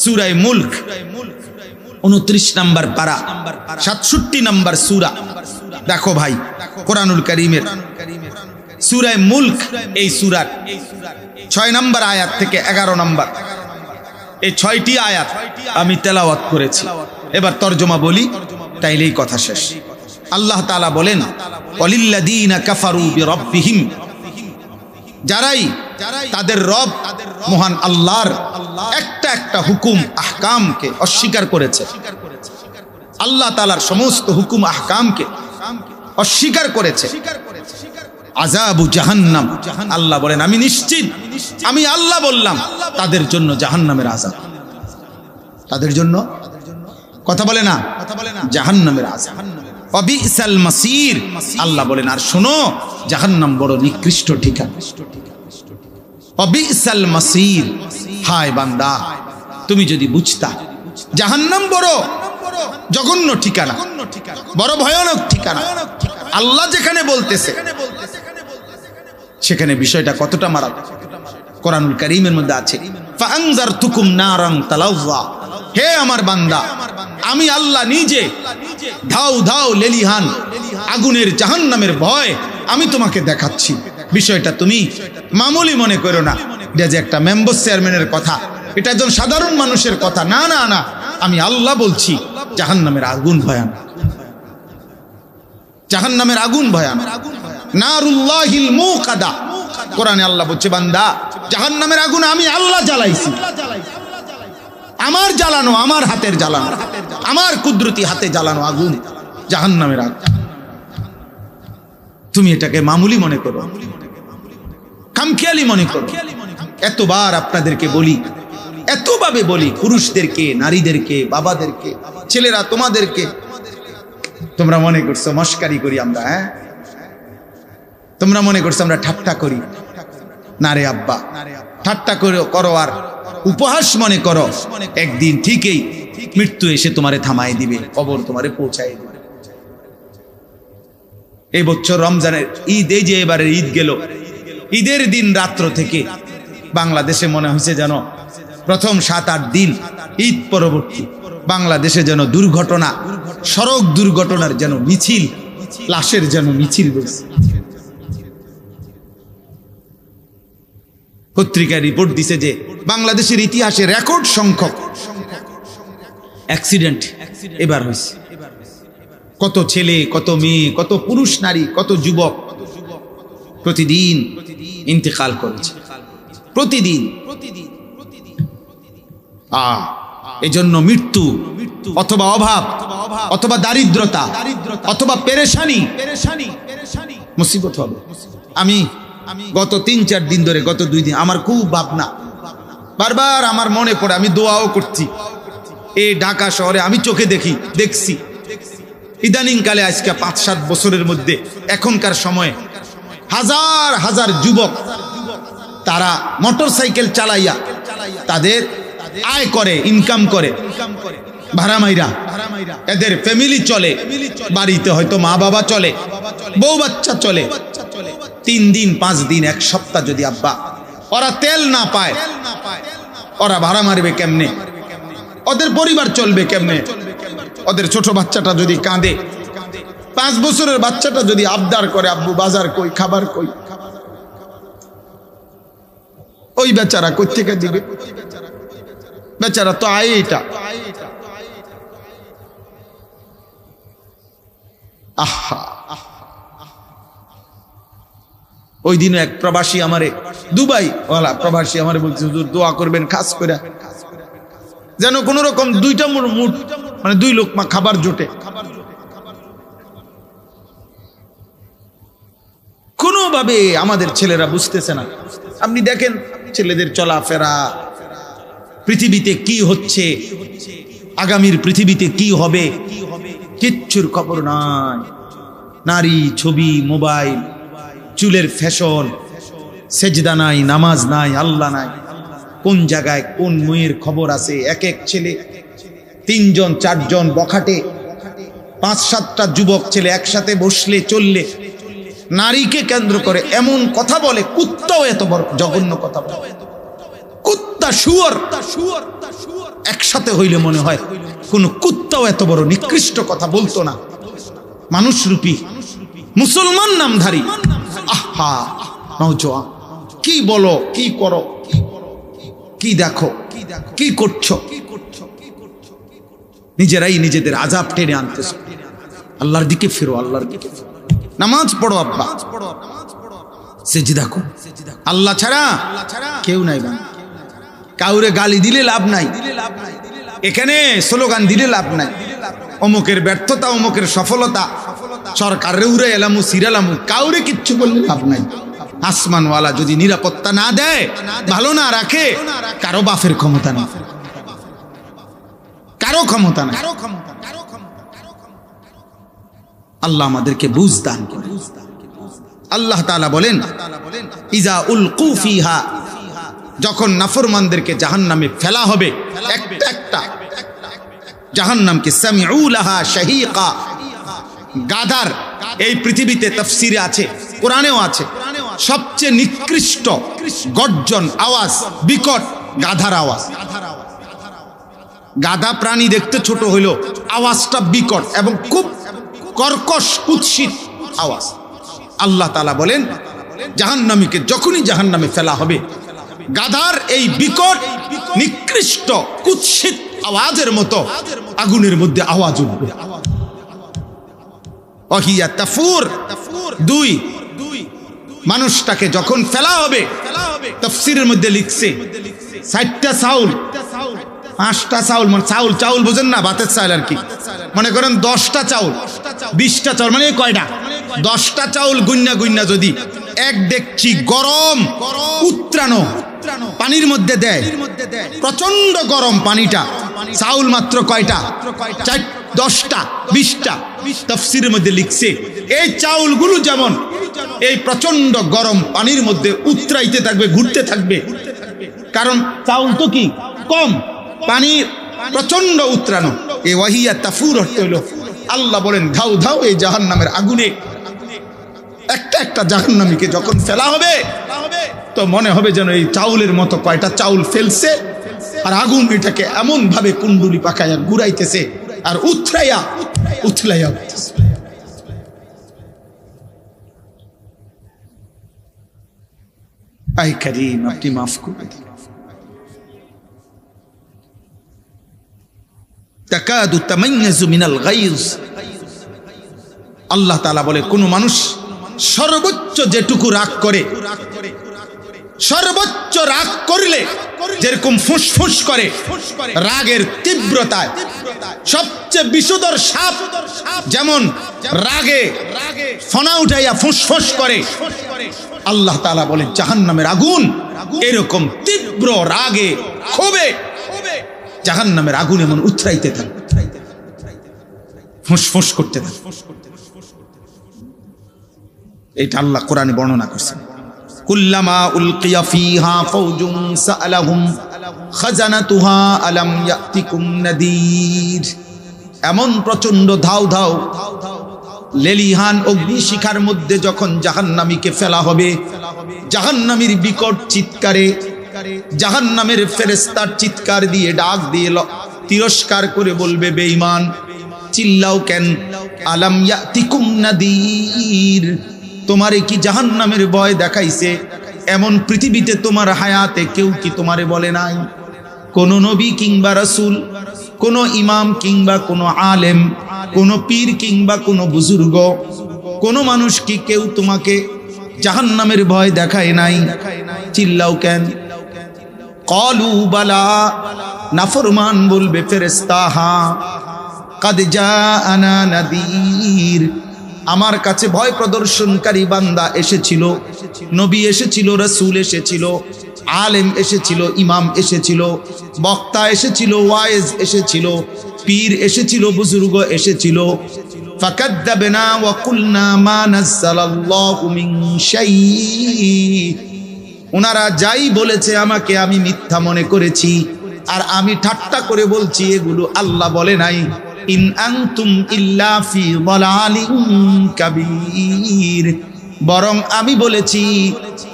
S1: সূরা মুলক 29 নম্বর পারা 67 নম্বর সূরা। দেখো ভাই, কোরআনুল কারীমের সূরা মুলক, এই সূরার 6 নম্বর আয়াত থেকে 11 নম্বর, এই 6টি আয়াত আমি তেলাওয়াত করেছি। এবার তরজমা বলি, তাইলেই কথা শেষ। আল্লাহ তাআলা বলেন, ওয়ালিল্লাযীনা কাফারু বিরাব্বিহিম, যারাই তাদের রব মহান আল্লাহর একটা একটা হুকুম আহকামকে অস্বীকার করেছে, আল্লাহ তাআলার সমস্ত হুকুম আহকামকে অস্বীকার করেছে, আযাবু জাহান্নাম, আল্লাহ বলেন আমি নিশ্চিত, আমি আল্লাহ বললাম তাদের জন্য জাহান্নামের আযাব, তাদের জন্য কথা বলে না, জাহান্নামের আযাব। ওয়াবিসাল মাসির, আল্লাহ বলেন আর শোনো, জাহান্নাম বড় নিকৃষ্ট ঠিকানা। ওয়াবিসাল মাসির, হায় বান্দা তুমি যদি বুঝতা জাহান্নাম বড় জঘন্য ঠিকানা, বড় ভয়ানক ঠিকানা। আল্লাহ যেখানে বলতেছে সেখানে বিষয়টা কতটা মারাত্মক কোরআনুল কারীমের মধ্যে আছে। ফাআনজারতুকুম নারান তালাওয়া, হে আমার বান্দা আমি আল্লাহ নিজে ধাও ধাও লেলিহান আগুনের জাহান্নামের ভয় আমি তোমাকে দেখাচ্ছি। বিষয়টা তুমি মামুলি মনে করো না, এটা যে একটা মেম্বার চেয়ারম্যানের কথা, এটা একজন সাধারণ মানুষের কথা না, না না, আমি আল্লাহ বলছি জাহান্নামের আগুন ভয়ানক, জাহান্নামের আগুন ভয়ানক। নারুল্লাহিল মুকাদা, কোরআনে আল্লাহ বলছে বান্দা জাহান্নামের আগুন আমি আল্লাহ জ্বালাইছি, আমার জ্বালানো, আমার হাতের জ্বালানো, আমার কুদরতি হাতে জ্বালানো আগুন জাহান্নামের আগুন। তুমি এটাকে মামুলি মনে করো, খামখেয়ালি মনে করো। এতবার আপনাদেরকে বলি, এতভাবে বলি, পুরুষদেরকে, নারীদেরকে, বাবাদেরকে, ছেলেরা তোমাদেরকে, তোমরা মনে করছো মস্কারি করি আমরা, হ্যাঁ তোমরা মনে করছো আমরা ঠাট্টা করি। না রে আব্বা, ঠাট্টা করো আর উপহাস মনে করো, একদিন ঠিকই মৃত্যু এসে তোমারে থামাই দিবে, কবর তোমারে পৌঁছাই দিবে। এই বছর রমজানের ঈদ, এই যে এবারের ঈদ গেল, ঈদের দিন রাত্র থেকে বাংলাদেশে মনে হয়েছে যেন প্রথম 7-8 দিন ঈদ পরবর্তী বাংলাদেশে যেন দুর্ঘটনা, সড়ক দুর্ঘটনার যেন মিছিল, লাশের যেন মিছিল রয়েছে। পত্রিকায় রিপোর্ট দিছে যে বাংলাদেশের ইতিহাসে রেকর্ড সংখ্যক অ্যাক্সিডেন্ট এবার হয়েছে। কত ছেলে, কত মেয়ে, কত পুরুষ নারী, কত যুবক প্রতিদিন ইন্তেকাল করেছে, প্রতিদিন। এজন্য মৃত্যু অথবা অভাব অথবা দারিদ্রতা অথবা পেরেশানি মুসিবত হবে। আমি গত 3-4 দিন ধরে, গত 2 দিন আমার খুব ভাবনা, বারবার আমার মনে পড়ে, আমি দোয়াও করছি। এই ঢাকা শহরে আমি চোখে দেখছি ইদানিং কালে আজকে 5-7 বছরের মধ্যে এখনকার সময়ে হাজার হাজার যুবক তারা মোটরসাইকেল চালাইয়া তাদের আয় করে, ইনকাম করে, ভাড়া মাইরা এদের ফ্যামিলি চলে, বাড়িতে হয়তো মা বাবা চলে, বউ বাচ্চা চলে। 3 দিন 5 দিন 1 সপ্তাহ যদি আব্বা ওরা তেল না পায়, ওরা ভাড়া মারবে কেমনে? ওদের পরিবার চলবে কেমনে? ওদের ছোট বাচ্চাটা যদি কাঁদে, 5 বছরের বাচ্চাটা যদি আবদার করে আব্বু বাজার কই, খাবার কই, ওই বেচারা কই থেকে দিবে? বেচারা তো আয় এটা। আহা, ওই দিন এক প্রবাসী আমারে, দুবাই ওয়ালা প্রবাসী আমারে বলছে, হুজুর দোয়া করবেন খাস করে, যেন কোন রকম দুইটা মুঠ মানে 2 লোকমা খাবার জোটে। কোনোভাবে আমাদের ছেলেরা বুঝতেছে না। আপনি দেখেন ছেলেদের চলাফেরা, পৃথিবীতে কি হচ্ছে, আগামীর পৃথিবীতে কি হবে, কিচ্ছুর খবর নাই। নারী, ছবি, মোবাইল, চুলের ফ্যাশন, সেজদা নাই, নামাজ নাই, আল্লাহ নাই। কোন জায়গায় কোন মেয়ের খবর আছে। এক এক ছেলে 3 জন 4 জন বখাটে, 5-7টা যুবক ছেলে একসাথে বসলে চললে নারীকে কেন্দ্র করে এমন কথা বলে, কুত্তাও এত বড় জঘন্য কথা বলে। কুত্তা শুয়োর একসাথে হইলে মনে হয় কোন কুত্তাও এত বড় নিকৃষ্ট কথা বলতো না। মানুষরূপী মুসলমান নামধারী, আহা নওজোয়ান, কি বলো, কি করো, কি দেখো, কি করছো, নিজেরাই নিজেদের আযাব টেনে আনতেছ। আল্লাহর দিকে ফিরো, আল্লাহর দিকে ফিরো। নামাজ পড়ো আব্বা, সেজদা করো, আল্লাহ ছাড়া কেউ নাই। কাউরে গালি দিলে লাভ নাই, এখানে স্লোগান দিলে লাভ নাই। অমুকের ব্যর্থতা, অমুকের সফলতা, সরকারে উড়ে এলামু সিরালামু, কাউরে কিচ্ছু বললে লাভ নাই। আসমানওয়ালা যদি নিরাপত্তা না দেয়, ভালো না রাখে, কারো বাফের ক্ষমতা নেই, কারো ক্ষমতা নাই। আল্লাহ আমাদেরকে বুঝ দান করেন। আল্লাহ তাআলা বলেন, ইজা উলকু ফিহা, যখন নাফরমানদেরকে জাহান্নামে ফেলা হবে, একটা একটা জাহান্নামকে, সামিউ লাহা শাহীকা, গাধার, এই পৃথিবীতে তাফসীরে আছে, কোরআনেও আছে, সবচেয়ে নিকৃষ্ট গর্জন আওয়াজ, বিকট গাধার আওয়াজ। গাধা প্রাণী দেখতে ছোট হইল, আওয়াজটা বিকট এবং খুব কর্কশ কুৎসিত আওয়াজ। আল্লাহ তাআলা বলেন, জাহান্নামীকে যখনই জাহান্নামে ফেলা হবে, গাধার এই বিকট নিকৃষ্ট কুৎসিত আওয়াজের মতো আগুনের মধ্যে আওয়াজ উঠবে। ওয়াহিয়া তাফুর, 2 মানুষটাকে যখন ফেলা হবে, তাফসীরের মধ্যে লিখছে 60টা চাউল, 5টা চাউল, মানে চাউল চাউল বোঝেন না, ভাতের চাউল আর কি, মনে করেন 10টা চাউল, 20টা চাউল, মানে কয়টা, 10টা চাউল গুন্না গুন্না যদি এক ডেকচি গরম উত্রানো পানির মধ্যে দেয়, প্রচন্ড গরম পানিটা, চাউল মাত্র কয়টা, 10টা 20টা। তাফসীরের মধ্যে লিখছে এই চাউলগুলো যেমন এই প্রচন্ড গরম পানির মধ্যে উতরাইতে থাকবে, ঘুরতে থাকবে, কারণ চাউল তো কি কম, পানি প্রচন্ড উতরানো। এই ওয়াহিয়া তাফুর অর্থ হইল, আল্লাহ বলেন ধাউ ধাউ এই জাহান্নামের আগুনে একটা একটা জাহান্নামীকে যখন ফেলা হবে, তো মনে হবে যেন এই চাউলের মতো কয়টা চাউল ফেলছে, আর আগুন এটাকে এমন ভাবে কুণ্ডুলি পাকায়া ঘুরাইতেছে আর উথলাইয়া আই করিম, আপনি মাফ করে দিন। তাকাদু তামাইয়াজু মিনাল গায়জ, আল্লাহ তাআলা বলে কোন মানুষ সর্বোচ্চ যেটুকু রাগ করে, সর্বোচ্চ রাগ করলে যেরকম ফুসফুস করে, রাগের তীব্রতায় সবচেয়ে বিষধর সাপ যেমন রাগে ফনা উঠাইয়া ফুসফুস করে, আল্লাহ তাআলা বলে জাহান্নামের আগুন এরকম তীব্র রাগে ক্ষোভে জাহান্নামের আগুন এমন উতরাইতে থাকে, ফুসফুস করতে থাকে। এটা আল্লাহ কোরআনে বর্ণনা করছেন। কুল্লামা উলকিয়া ফিহা ফাওজুন সাআলাহুম খাজানাতুহা আলাম ইয়াতিকুম নাদির, এমন প্রচন্ড ধাও ধাও লেলিহান অগ্নিশিখার মধ্যে যখন জাহান্নামীকে ফেলা হবে, জাহান্নামীর বিকট চিৎকারে, জাহান্নামের ফেরেশতার চিৎকার দিয়ে ডাক দিয়ে তিরস্কার করে বলবে, বেঈমান চিল্লাও কেন, আলাম ইয়াতিকুম নাদির, তোমারে কি জাহান্নামের ভয় দেখাইছে? এমন পৃথিবীতে তোমার হায়াতে কেউ কি তোমারে বলে নাই? কোন নবী কিংবা রাসূল, কোন ইমাম কিংবা কোন আলেম, কোন পীর কিংবা কোন বুজুর্গ, কোন মানুষ কি কেউ তোমাকে জাহান্নামের ভয় দেখায় নাই, চিল্লাও কেন? ক্বালু বালা, নাফরমান বলবে ফেরেশতা, হ্যাঁ, কাদ জাআনা নাযীর, আমার কাছে ভয় প্রদর্শনকারী বান্দা এসেছিল, নবী এসেছিল, রাসূল এসেছিল, আলেম এসেছিল, ইমাম এসেছিল, বক্তা এসেছিল, ওয়াইজ এসেছিল, পীর এসেছিল, বুজুর্গ এসেছিল। ফাকাদ্দাবনা ওয়া কুলনা মা নাযালাল্লাহু মিন শাই, ওনারা যাই বলেছে আমাকে আমি মিথ্যা মনে করেছি, আর আমি ঠাট্টা করে বলছি এগুলো আল্লাহ বলে নাই। ইন আনতুম ইল্লা ফি যালালিন কাবীর, বরং আমি বলেছি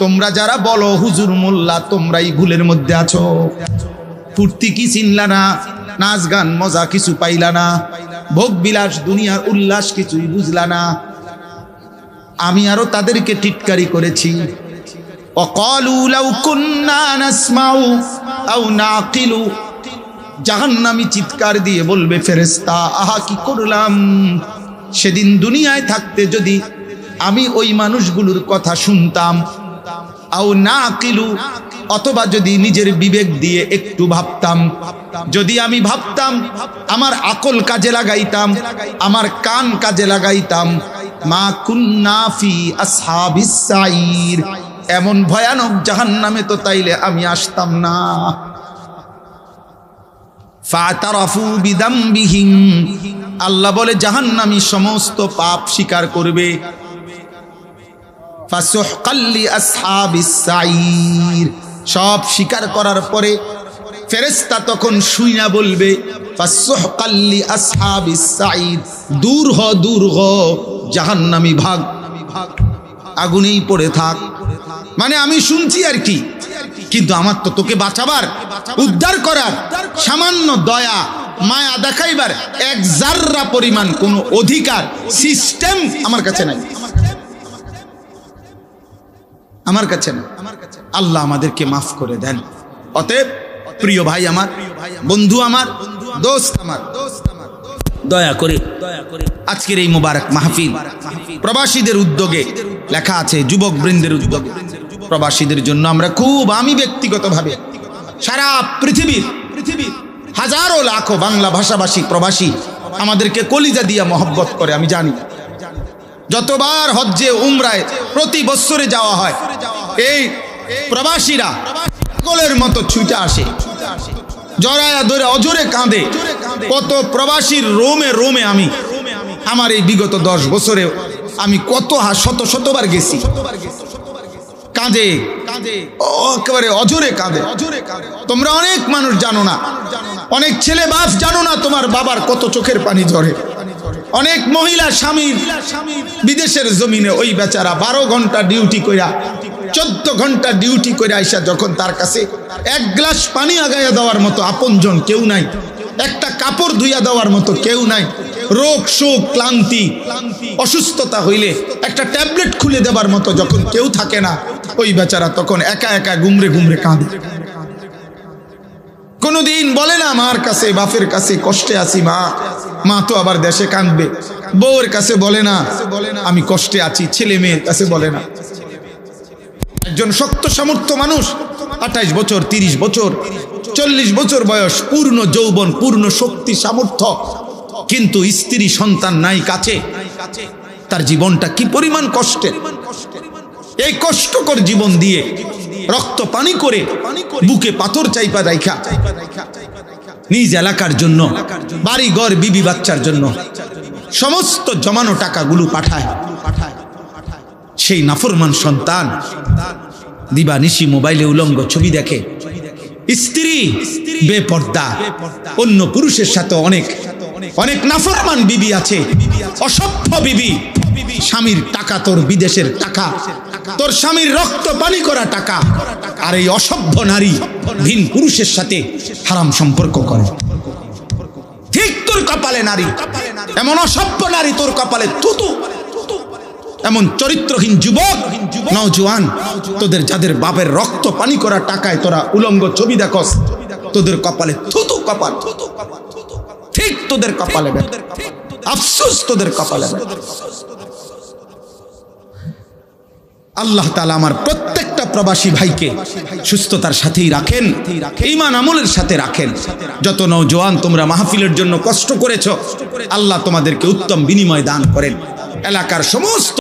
S1: তোমরা যারা বলো হুজুর মোল্লা, তোমরাই ভুলের মধ্যে আছো। ফুর্তি কি চিনলা না, নাচ গান মজা কিছু পাইলা না, ভোগ বিলাস দুনিয়ার উল্লাস কিছুই বুঝলা না। আমি আরো তাদেরকে টিটকারি করেছি। وقالوا لو كنا نسمع أو نعقل, জাহান্নামী চিৎকার দিয়ে বলবে ফেরেশতা, আহা কি করলাম, সেদিন দুনিয়ায় থাকতে যদি আমি ওই মানুষগুলোর কথা শুনতাম, আও নাকিলু, অথবা যদি নিজের বিবেক দিয়ে একটু ভাবতাম, যদি আমি ভাবতাম, আমার আকল কাজে লাগাইতাম, আমার কান কাজে লাগাইতাম, মা কুন্না ফি আসহাবিস সাইর, এমন ভয়ানক জাহান্নামে তো তাইলে আমি আসতাম না। ফাতারাফু বিদামবিহিম, আল্লাহ বলে জাহান্নামী সমস্ত পাপ স্বীকার করবে। ফাসুহকাল লিআসহাবিস সাইর, সব স্বীকার করার পরে ফেরেশতা তখন শুইনা বলবে ফাসুহকাল লিআসহাবিস সাইর, দূর হ দূর হ জাহান্নামী, ভাগ, আগুনেই পড়ে থাক। মানে আমি শুনছি আর কি, কিন্তু আমার তো তোকে বাঁচাবার, উদ্ধার করার, সামান্য দয়া মায়া দেখাইবার এক জাররা পরিমাণ কোনো অধিকার সিস্টেম আমার কাছে নাই, আমার কাছে না। আল্লাহ আমাদেরকে মাফ করে দেন। অতএব প্রিয় ভাই আমার, বন্ধু আমার, দোস্ত আমার, দয়া করে আজকের এই মোবারক মাহফিল প্রবাসীদের উদ্যোগে লেখা আছে, যুবক বৃন্দের উদ্যোগে, প্রবাসীদের জন্য আমরা খুব, আমি ব্যক্তিগতভাবে সারা পৃথিবীর হাজারো লাখো বাংলা ভাষাভাষী প্রবাসী আমাদেরকে কলিজা দিয়া মহব্বত করে, আমি জানি। যতবার হজ্জে উমরায় প্রতি বছরে যাওয়া হয়, এই প্রবাসীরা পাগলের মতো ছুটে আসে, জড়ায়া ধরে অজরে কাঁদে। কত প্রবাসীর রোমে রোমে আমি আমার এই বিগত 10 বছরে আমি কত শতবার গেছি, কাঁদে, একেবারে অজরে কাঁদে। তোমরা অনেক মানুষ জানো না, অনেক ছেলে বাপ জানো না তোমার বাবার কত চোখের পানি ঝরে। অনেক মহিলা স্বামীর বিদেশের জমিনে ওই বেচারা 12 ঘন্টা ডিউটি কইরা, 14 ঘন্টা ডিউটি করে আইসা যখন তার কাছে এক গ্লাস পানি আগাইয়া দেওয়ার মতো আপনজন কেউ নাই, একটা কাপড় ধুইয়া দেওয়ার মতো কেউ নাই, রোগ শোক ক্লান্তি অসুস্থতা হইলে একটা ট্যাবলেট খুলে দেবার মতো যখন কেউ থাকে না, ওই বেচারা তখন একা একা গুমরে গুমরে কাঁদে। কোনদিন বলে না মার কাছে, বাপের কাছে কষ্টে আছি, মা তো আবার দেশে কাঁদবে। বউয়ের কাছে বলে না আমি কষ্টে আছি, ছেলে মেয়ের কাছে বলে না। একজন শক্ত সামর্থ্য মানুষ, 28 বছর, 30 বছর, 40 বছর বয়স, পূর্ণ যৌবন, পূর্ণ শক্তি সামর্থ্য, কিন্তু স্ত্রী সন্তান নাই কাছে, তার জীবনটা কি পরিমাণ কষ্টের। এই কষ্টকর জীবন দিয়ে রক্ত পানি করে বুকে পাথর চাইপা রাইখা নিজ এলাকার জন্য, বাড়ি ঘর বিবি বাচ্চার জন্য সমস্ত জমানো টাকাগুলো পাঠায়। সেই নাফরমান সন্তান দিবানিশি মোবাইলে উলঙ্গ ছবি দেখে, স্ত্রী বেপর্দা, অন্য পুরুষের সাথে অনেক অনেক নাফরমান বিবি আছে, অসভ্য বিবি। স্বামীর টাকা তোর বিদেশের টাকা, তোর স্বামীর রক্ত পানি করা টাকা, আর এই অসভ্য নারী ভিন পুরুষের সাথে হারাম সম্পর্ক করে। ঠিক তোর কপালে নারী, এমন অসভ্য নারী তোর কপালে থুতু। এমন চরিত্রহীন যুবক নওজোয়ান, তোদের যাদের বাপের রক্ত পানি করা টাকায় তোরা উলঙ্গ ছবি দেখস, তোদের কপালে থুতু, কপাল ঠিক তোদের কপালে, আফসোস তোদের কপালে। আল্লাহ তাআলা আমার প্রত্যেকটা প্রবাসী ভাইকে সুস্থতার সাথেই রাখেন, ঈমান আমলের সাথে রাখেন। যত নওজোয়ান তোমরা মাহফিলের জন্য কষ্ট করেছো, আল্লাহ তোমাদেরকে উত্তম বিনিময় দান করেন। এলাকার সমস্ত